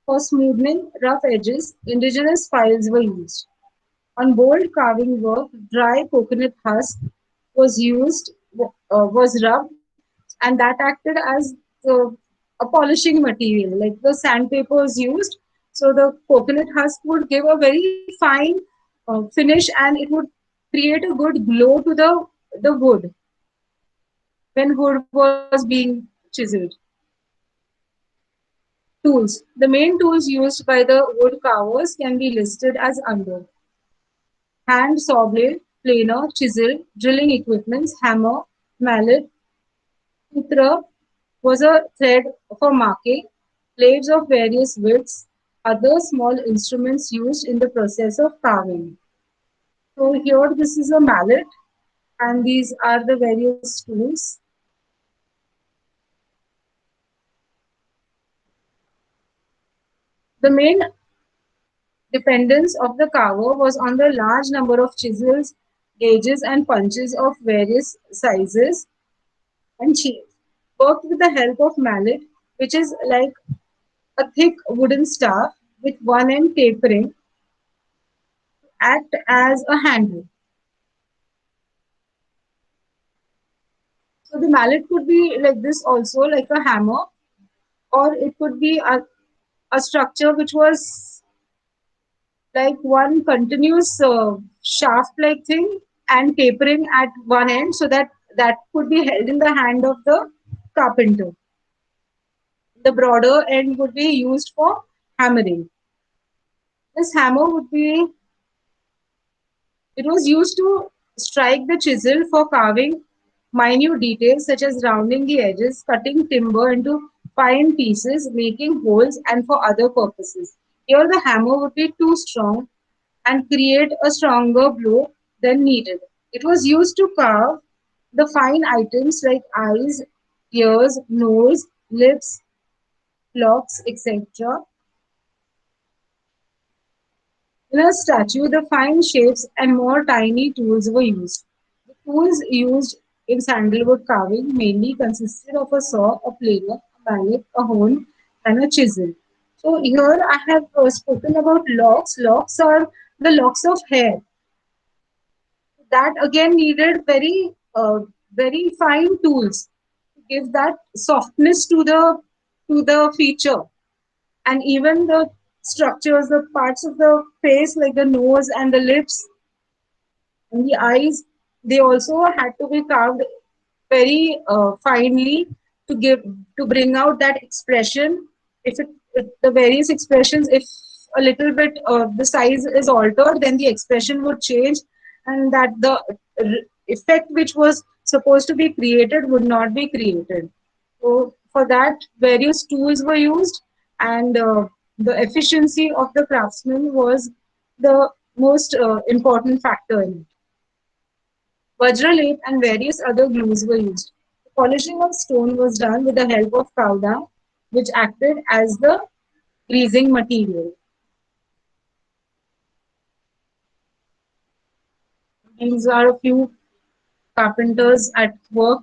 For smoothing rough edges, indigenous files were used. On bold carving work, dry coconut husk was rubbed, and that acted as a polishing material. Like the sandpaper was used, so the coconut husk would give a very fine finish, and it would create a good glow to the wood when wood was being chiseled. Tools. The main tools used by the wood carvers can be listed as under: hand saw blade, planer, chisel, drilling equipments, hammer, mallet. Sutra was a thread for marking, blades of various widths, other small instruments used in the process of carving. So here this is a mallet and these are the various tools. The main dependence of the carver was on the large number of chisels, gauges, and punches of various sizes and shapes. Worked with the help of mallet, which is like a thick wooden staff with one end tapering, act as a handle. So the mallet could be like this also, like a hammer, or it could be a structure which was like one continuous shaft-like thing and tapering at one end, so that that could be held in the hand of the carpenter. The broader end would be used for hammering. This hammer would be it was used to strike the chisel for carving minute details such as rounding the edges, cutting timber into fine pieces, making holes, and for other purposes. Here, the hammer would be too strong and create a stronger blow than needed. It was used to carve the fine items like eyes, ears, nose, lips, locks, etc. In a statue, the fine shapes and more tiny tools were used. The tools used in sandalwood carving mainly consisted of a saw, a planer, a mallet, a hone, and a chisel. So here I have spoken about locks. Locks are the locks of hair. That again needed very fine tools to give that softness to the feature, and even the structures, the parts of the face like the nose and the lips and the eyes, they also had to be carved very finely to give to bring out that expression. If the various expressions, if a little bit the size is altered, then the expression would change, and that the effect which was supposed to be created would not be created. So for that, various tools were used, and the efficiency of the craftsman was the most important factor in it. Vajra and various other glues were used. The polishing of stone was done with the help of cow dung, which acted as the greasing material. These are a few carpenters at work.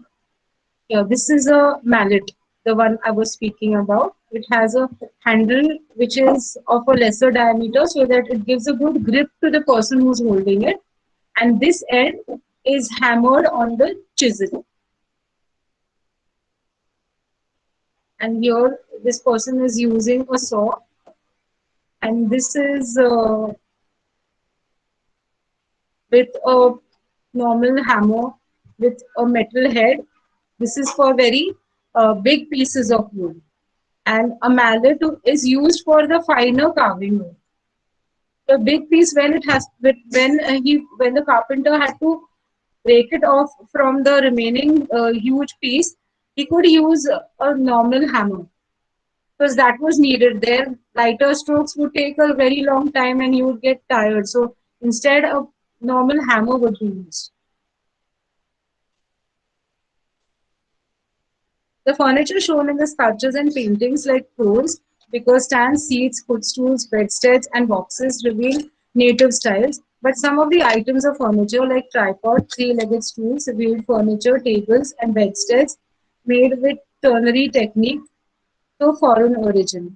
Here, this is a mallet, the one I was speaking about. It has a handle which is of a lesser diameter so that it gives a good grip to the person who's holding it. And this end is hammered on the chisel. And here, this person is using a saw, and this is with a normal hammer with a metal head. This is for very big pieces of wood. And a mallet is used for the finer carving work. The big piece when it has when the carpenter had to break it off from the remaining huge piece, he could use a normal hammer because that was needed. Their lighter strokes would take a very long time and you would get tired. So instead, a normal hammer would be used. The furniture shown in the sculptures and paintings like thrones, because stands, seats, footstools, bedsteads, and boxes reveal native styles. But some of the items of furniture like tripod, three-legged stools, wheeled furniture, tables, and bedsteads made with ternary technique to foreign origin.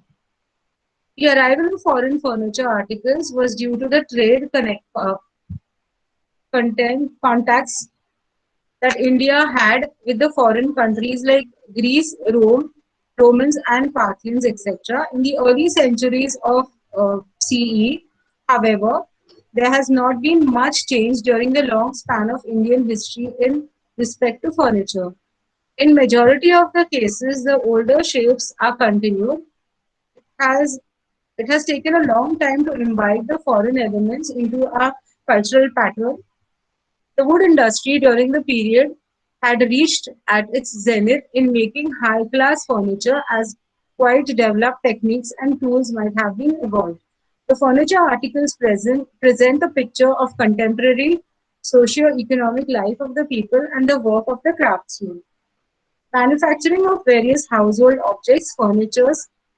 The arrival of foreign furniture articles was due to the contacts that India had with the foreign countries like Greece, Rome, Romans, and Parthians, etc. In the early centuries of CE, however, there has not been much change during the long span of Indian history in respect to furniture. In majority of the cases, the older shapes are continued. Has it has taken a long time to imbibe the foreign elements into our cultural pattern. The wood industry during the period had reached at its zenith in making high-class furniture as quite developed techniques and tools might have been evolved. The furniture articles present a picture of contemporary socio-economic life of the people and the work of the craftsmen. Manufacturing of various household objects, furniture,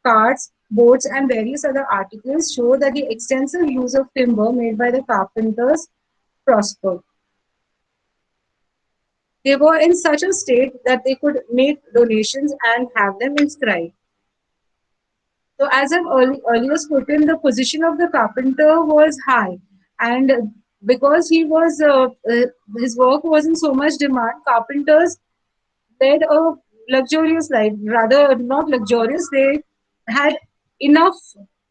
carts, boats, and various other articles show that the extensive use of timber made by the carpenters prospered. They were in such a state that they could make donations and have them inscribed. So, as I've earlier spoken, the position of the carpenter was high, and because his work was in so much demand, carpenters led a luxurious life. Rather, not luxurious, they had enough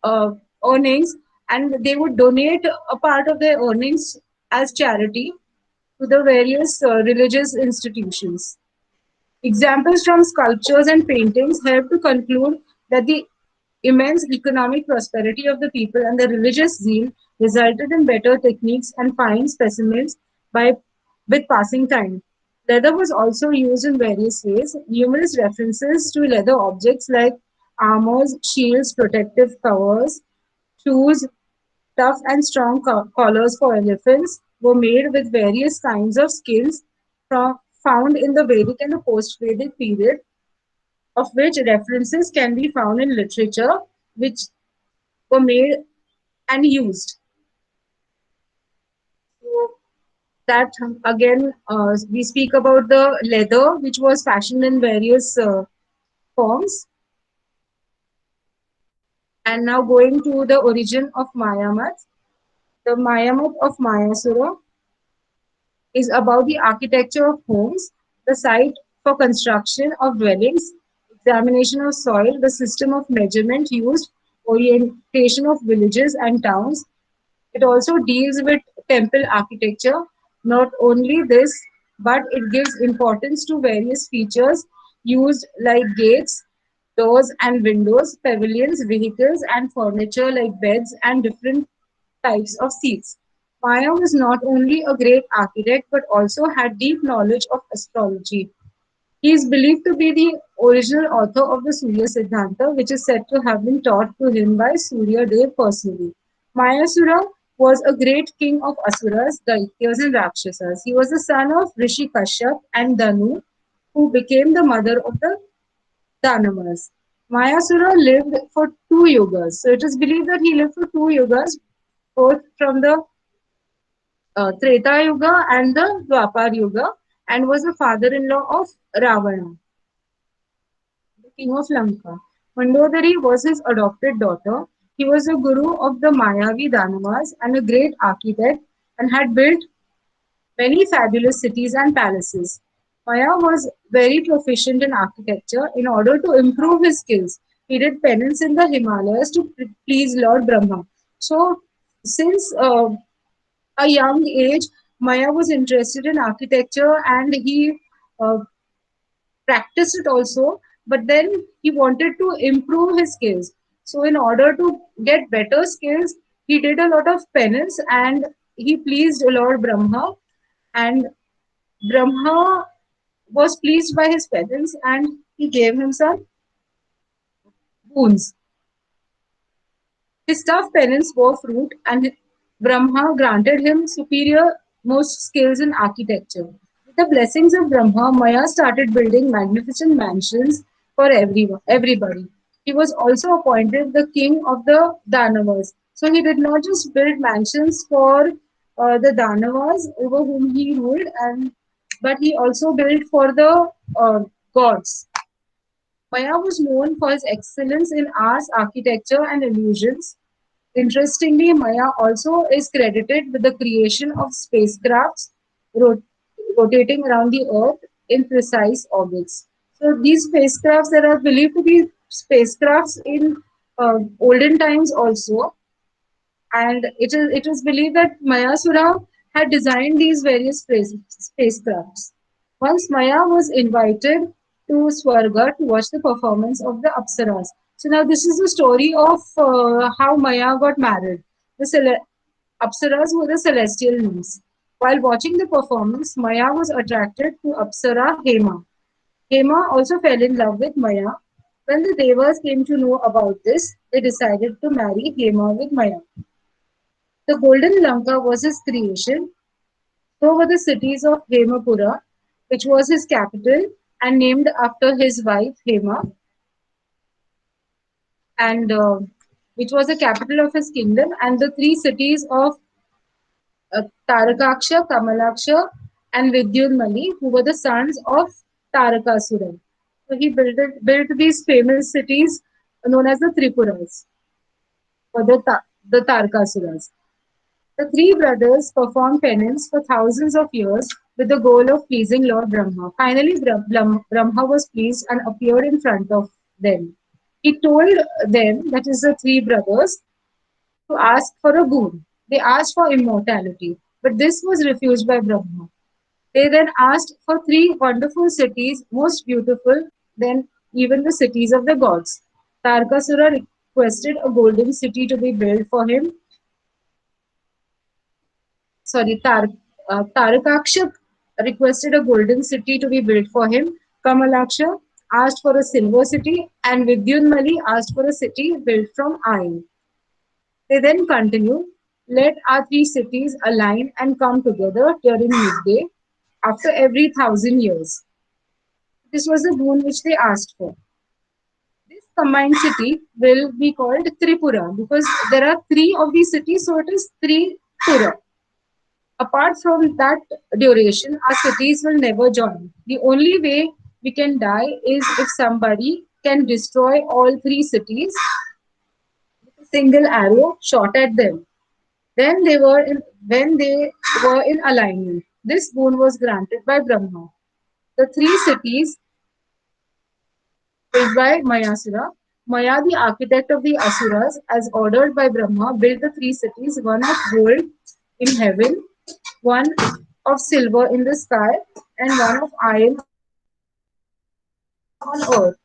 uh, earnings, and they would donate a part of their earnings as charity to the various religious institutions. Examples from sculptures and paintings help to conclude that the immense economic prosperity of the people and the religious zeal resulted in better techniques and fine specimens by with passing time. Leather was also used in various ways. Numerous references to leather objects like armors, shields, protective covers, shoes, tough and strong collars for elephants were made with various kinds of skins found in the Vedic and the post-Vedic period, of which references can be found in literature, which were made and used. So that again, we speak about the leather, which was fashioned in various forms. And now going to the origin of Mayamat. The Mayamat of Mayasura is about the architecture of homes, the site for construction of dwellings, examination of soil, the system of measurement used, orientation of villages and towns. It also deals with temple architecture. Not only this, but it gives importance to various features used like gates, doors and windows, pavilions, vehicles, and furniture like beds and different types of seats. Maya was not only a great architect but also had deep knowledge of astrology. He is believed to be the original author of the Surya Siddhanta, which is said to have been taught to him by Surya Dev personally. Mayasura was a great king of Asuras, Daityas, and Rakshasas. He was the son of Rishi Kashyap and Danu, who became the mother of the Danamas. Mayasura lived for 2 yugas. So it is believed that he lived for 2 yugas, both from the Treta Yuga and the Dwapar Yuga, and was the father-in-law of Ravana, the king of Lanka. Mandodari was his adopted daughter. He was a guru of the Mayavi Danavas and a great architect and had built many fabulous cities and palaces. Maya was very proficient in architecture. In order to improve his skills, he did penance in the Himalayas to please Lord Brahma. So, since a young age, Maya was interested in architecture and he uh, practiced it also, but then he wanted to improve his skills. So, in order to get better skills, he did a lot of penance and he pleased Lord Brahma. And Brahma was pleased by his penance and he gave him some boons. His tough penance bore fruit, and Brahma granted him superior most skills in architecture. With the blessings of Brahma, Maya started building magnificent mansions for everybody. He was also appointed the king of the Danavas. So he did not just build mansions for the Danavas over whom he ruled, but he also built for the gods. Maya was known for his excellence in arts, architecture, and illusions. Interestingly, Maya also is credited with the creation of spacecrafts rot- rotating around the Earth in precise orbits. So these spacecrafts that are believed to be spacecrafts in olden times also, and it is believed that Mayasura had designed these various spacecrafts. Once Maya was invited to Swarga to watch the performance of the Apsaras. So now this is the story of how Maya got married. Apsaras were the celestial nymphs. While watching the performance, Maya was attracted to Apsara Hema. Hema also fell in love with Maya. When the Devas came to know about this, they decided to marry Hema with Maya. The Golden Lanka was his creation. So were the cities of Hemapura, which was his capital and named after his wife Hema, and which was the capital of his kingdom, and the three cities of Tarakaksha, Kamalaksha, and Vidyunmali, who were the sons of Tarakasura. So he built these famous cities known as the Tripuras, or the Tarakasuras. The three brothers performed penance for thousands of years with the goal of pleasing Lord Brahma. Finally, Brahma was pleased and appeared in front of them. He told them, that is the three brothers, to ask for a boon. They asked for immortality, but this was refused by Brahma. They then asked for three wonderful cities, most beautiful than even the cities of the gods. Tarkasura requested a golden city to be built for him. Tarakaksha requested a golden city to be built for him. Kamalaksha asked for a silver city, and Vidyunmali asked for a city built from iron. They then continue, let our three cities align and come together during midday after every 1,000 years. This was the boon which they asked for. This combined city will be called Tripura because there are three of these cities, so it is Tripura. Apart from that duration, our cities will never join. The only way we can die is if somebody can destroy all three cities with a single arrow shot at them. Then they were in when they were in alignment. This boon was granted by Brahma. The three cities built by Mayasura. Maya, the architect of the Asuras, as ordered by Brahma, built the three cities, one of gold in heaven, one of silver in the sky, and one of iron on earth.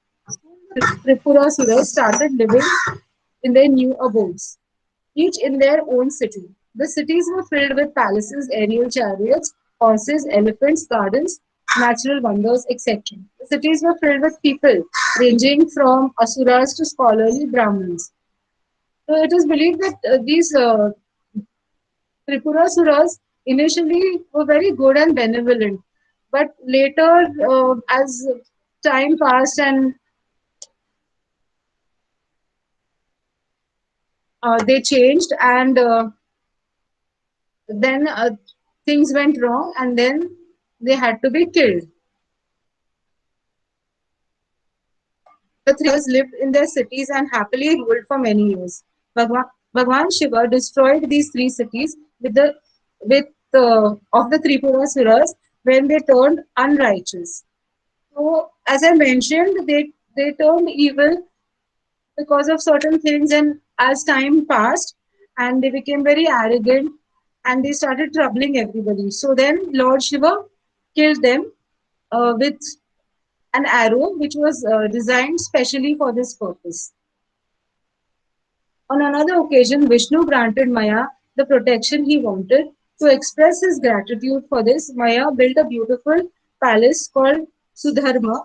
Tripurasuras started living in their new abodes, each in their own city. The cities were filled with palaces, aerial chariots, horses, elephants, gardens, natural wonders, etc. The cities were filled with people, ranging from asuras to scholarly Brahmins. So it is believed that these Tripurasuras initially were very good and benevolent, but later, as time passed and they changed, and then things went wrong, and then they had to be killed. The three brothers lived in their cities and happily ruled for many years. Bhagwan Shiva destroyed these three cities with the of the Tripurasuras when they turned unrighteous. So, as I mentioned, they turned evil because of certain things, and as time passed, and they became very arrogant, and they started troubling everybody. So then Lord Shiva killed them with an arrow which was designed specially for this purpose. On another occasion, Vishnu granted Maya the protection he wanted. To express his gratitude for this, Maya built a beautiful palace called Sudharma.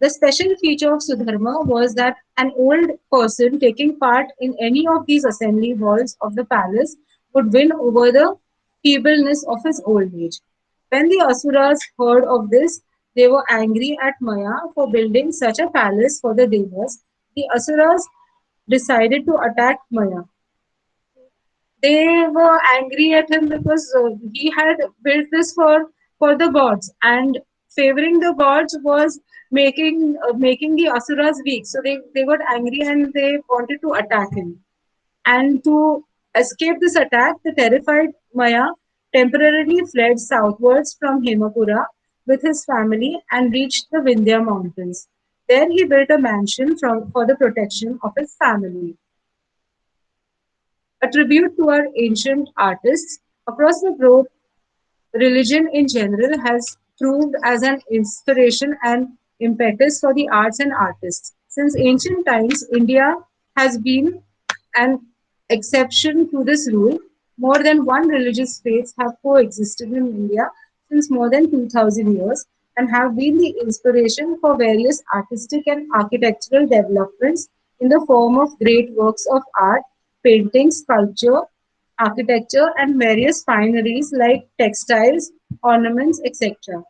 The special feature of Sudharma was that an old person taking part in any of these assembly halls of the palace would win over the feebleness of his old age. When the Asuras heard of this, they were angry at Maya for building such a palace for the Devas. The Asuras decided to attack Maya. They were angry at him because he had built this for the gods, and favoring the gods was making the asuras weak. So they got angry and they wanted to attack him. And to escape this attack, the terrified Maya temporarily fled southwards from Hemapura with his family and reached the Vindhya mountains. There he built a mansion for the protection of his family. A tribute to our ancient artists across the globe. Religion in general has proved as an inspiration and impetus for the arts and artists. Since ancient times, India has been an exception to this rule. More than one religious faiths have coexisted in India since more than 2000 years and have been the inspiration for various artistic and architectural developments in the form of great works of art, painting, sculpture, architecture, and various fineries like textiles, ornaments, etc.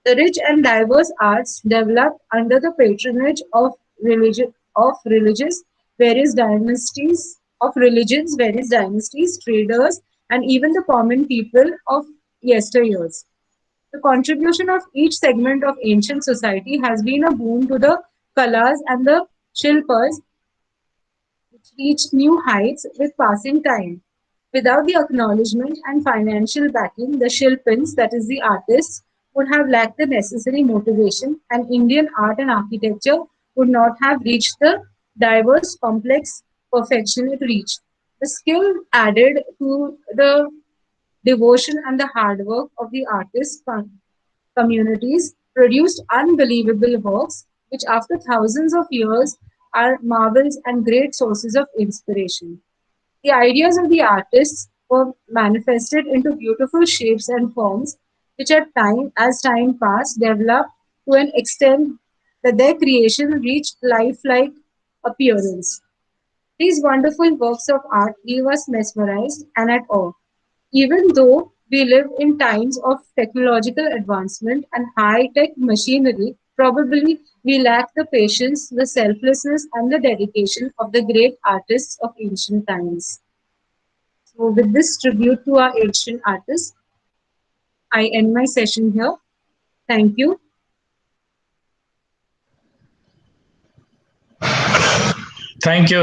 The rich and diverse arts developed under the patronage of religious various dynasties of religions, various dynasties, traders, and even the common people of yesteryears. The contribution of each segment of ancient society has been a boon to the kalas and the shilpas, which reached new heights with passing time. Without the acknowledgement and financial backing, the Shilpins, that is the artists, would have lacked the necessary motivation, and Indian art and architecture would not have reached the diverse, complex perfection it reached. The skill added to the devotion and the hard work of the artists' communities produced unbelievable works, which after thousands of years are marvels and great sources of inspiration. The ideas of the artists were manifested into beautiful shapes and forms, which as time passed, developed to an extent that their creation reached lifelike appearance. These wonderful works of art leave us mesmerized and at awe. Even though we live in times of technological advancement and high-tech machinery, probably we lack the patience, the selflessness, and the dedication of the great artists of ancient times. So, with this tribute to our ancient artists, I end my session here. Thank you. Thank you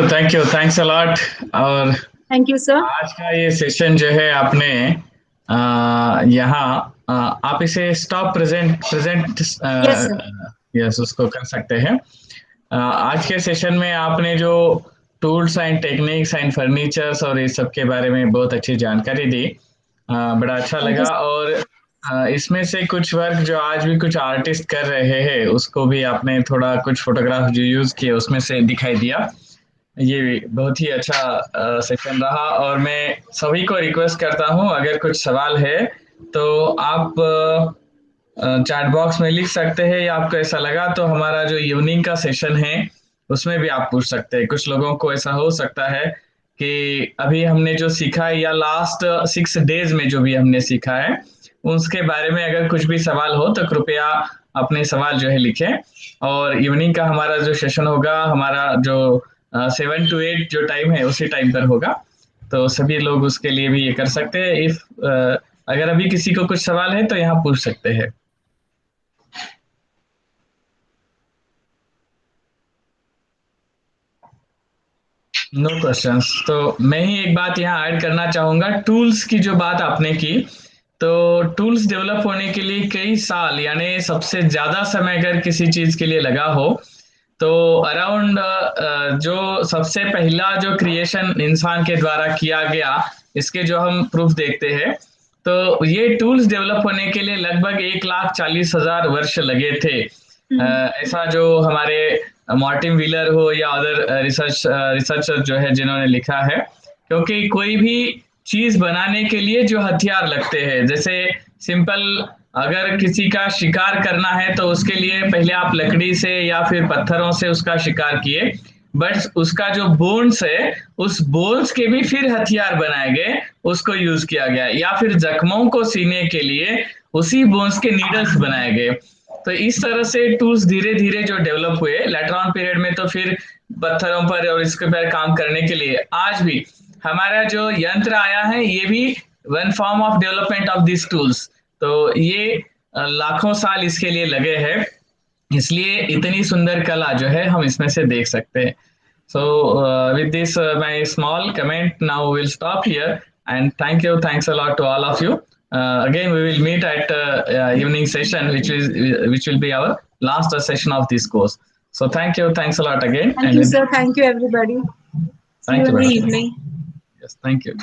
thanks a lot. और Thank you, sir. आज का ये session जो है आपने यहाँ आप इसे stop present present Yes, sir. Yes उसको कर सकते हैं। आज के सेशन में आपने जो tools and techniques and furnitures और इस सब के बारे में बहुत अच्छी जानकारी दी। बड़ा अच्छा Thank you. लगा। और इसमें से कुछ वर्क जो आज भी कुछ आर्टिस्ट कर रहे हैं उसको भी आपने थोड़ा कुछ फोटोग्राफ जो यूज किए उसमें से दिखाई दिया। ये बहुत ही अच्छा सेशन रहा और मैं सभी को रिक्वेस्ट करता हूँ अगर कुछ सवाल है तो आप चैट बॉक्स में लिख सकते हैं या आपको ऐसा लगा तो हमारा जो इवनिंग का सेशन है उसमें भी आप पूछ सकते हैं। कुछ लोगों को ऐसा हो सकता है कि अभी हमने जो सीखा है या लास्ट 6 डेज में जो भी हमने सीखा है उसके बारे में अगर कुछ भी सवाल हो तो कृपया अपने सवाल जो है लिखें। और इवनिंग का हमारा जो सेशन होगा हमारा जो 7 to 8 जो टाइम है उसी टाइम पर होगा, तो सभी लोग उसके लिए भी ये कर सकते हैं। इफ अगर अभी किसी को कुछ सवाल है तो यहाँ पूछ सकते हैं। No questions. तो मैं ही एक बात यहाँ ऐड करना चाहूंगा, टूल्स की जो बात आपने की तो टूल्स डेवलप होने के लिए कई साल यानी सबसे ज्यादा समय अगर किसी चीज के लिए लगा हो तो अराउंड जो सबसे पहला जो क्रिएशन इंसान के द्वारा किया गया इसके जो हम प्रूफ देखते हैं तो ये टूल्स डेवलप होने के लिए लगभग 1,40,000 वर्ष लगे थे। ऐसा जो हमारे मार्टिन व्हीलर हो या अदर रिसर्चर जो है जिन्होंने लिखा है, क्योंकि कोई भी चीज बनाने के लिए जो हथियार लगते हैं, जैसे सिंपल अगर किसी का शिकार करना है तो उसके लिए पहले आप लकड़ी से या फिर पत्थरों से उसका शिकार किए, बट उसका जो बोन्स है उस बोन्स के भी फिर हथियार बनाए गए, उसको यूज किया गया, या फिर जख्मों को सीने के लिए उसी बोन्स के नीडल्स बनाए गए। तो इस तरह से टूल्स धीरे धीरे जो डेवलप हुए लेटर ऑन पीरियड में, तो फिर पत्थरों पर और इसके पर काम करने के लिए आज भी हमारा जो यंत्र आया है ये भी one form of development of this tools. तो ये लाखों साल इसके लिए लगे हैं, इसलिए इतनी सुंदर कला जो है हम इसमें से देख सकते हैं। So with this my small comment now we'll stop here, and thanks a lot to all of you. Again we will meet at evening session which will be our last session of this course. So thanks a lot again. Thank you, sir. Thank you, everybody. See Thank you you, in the madam. evening. Yes, thank you.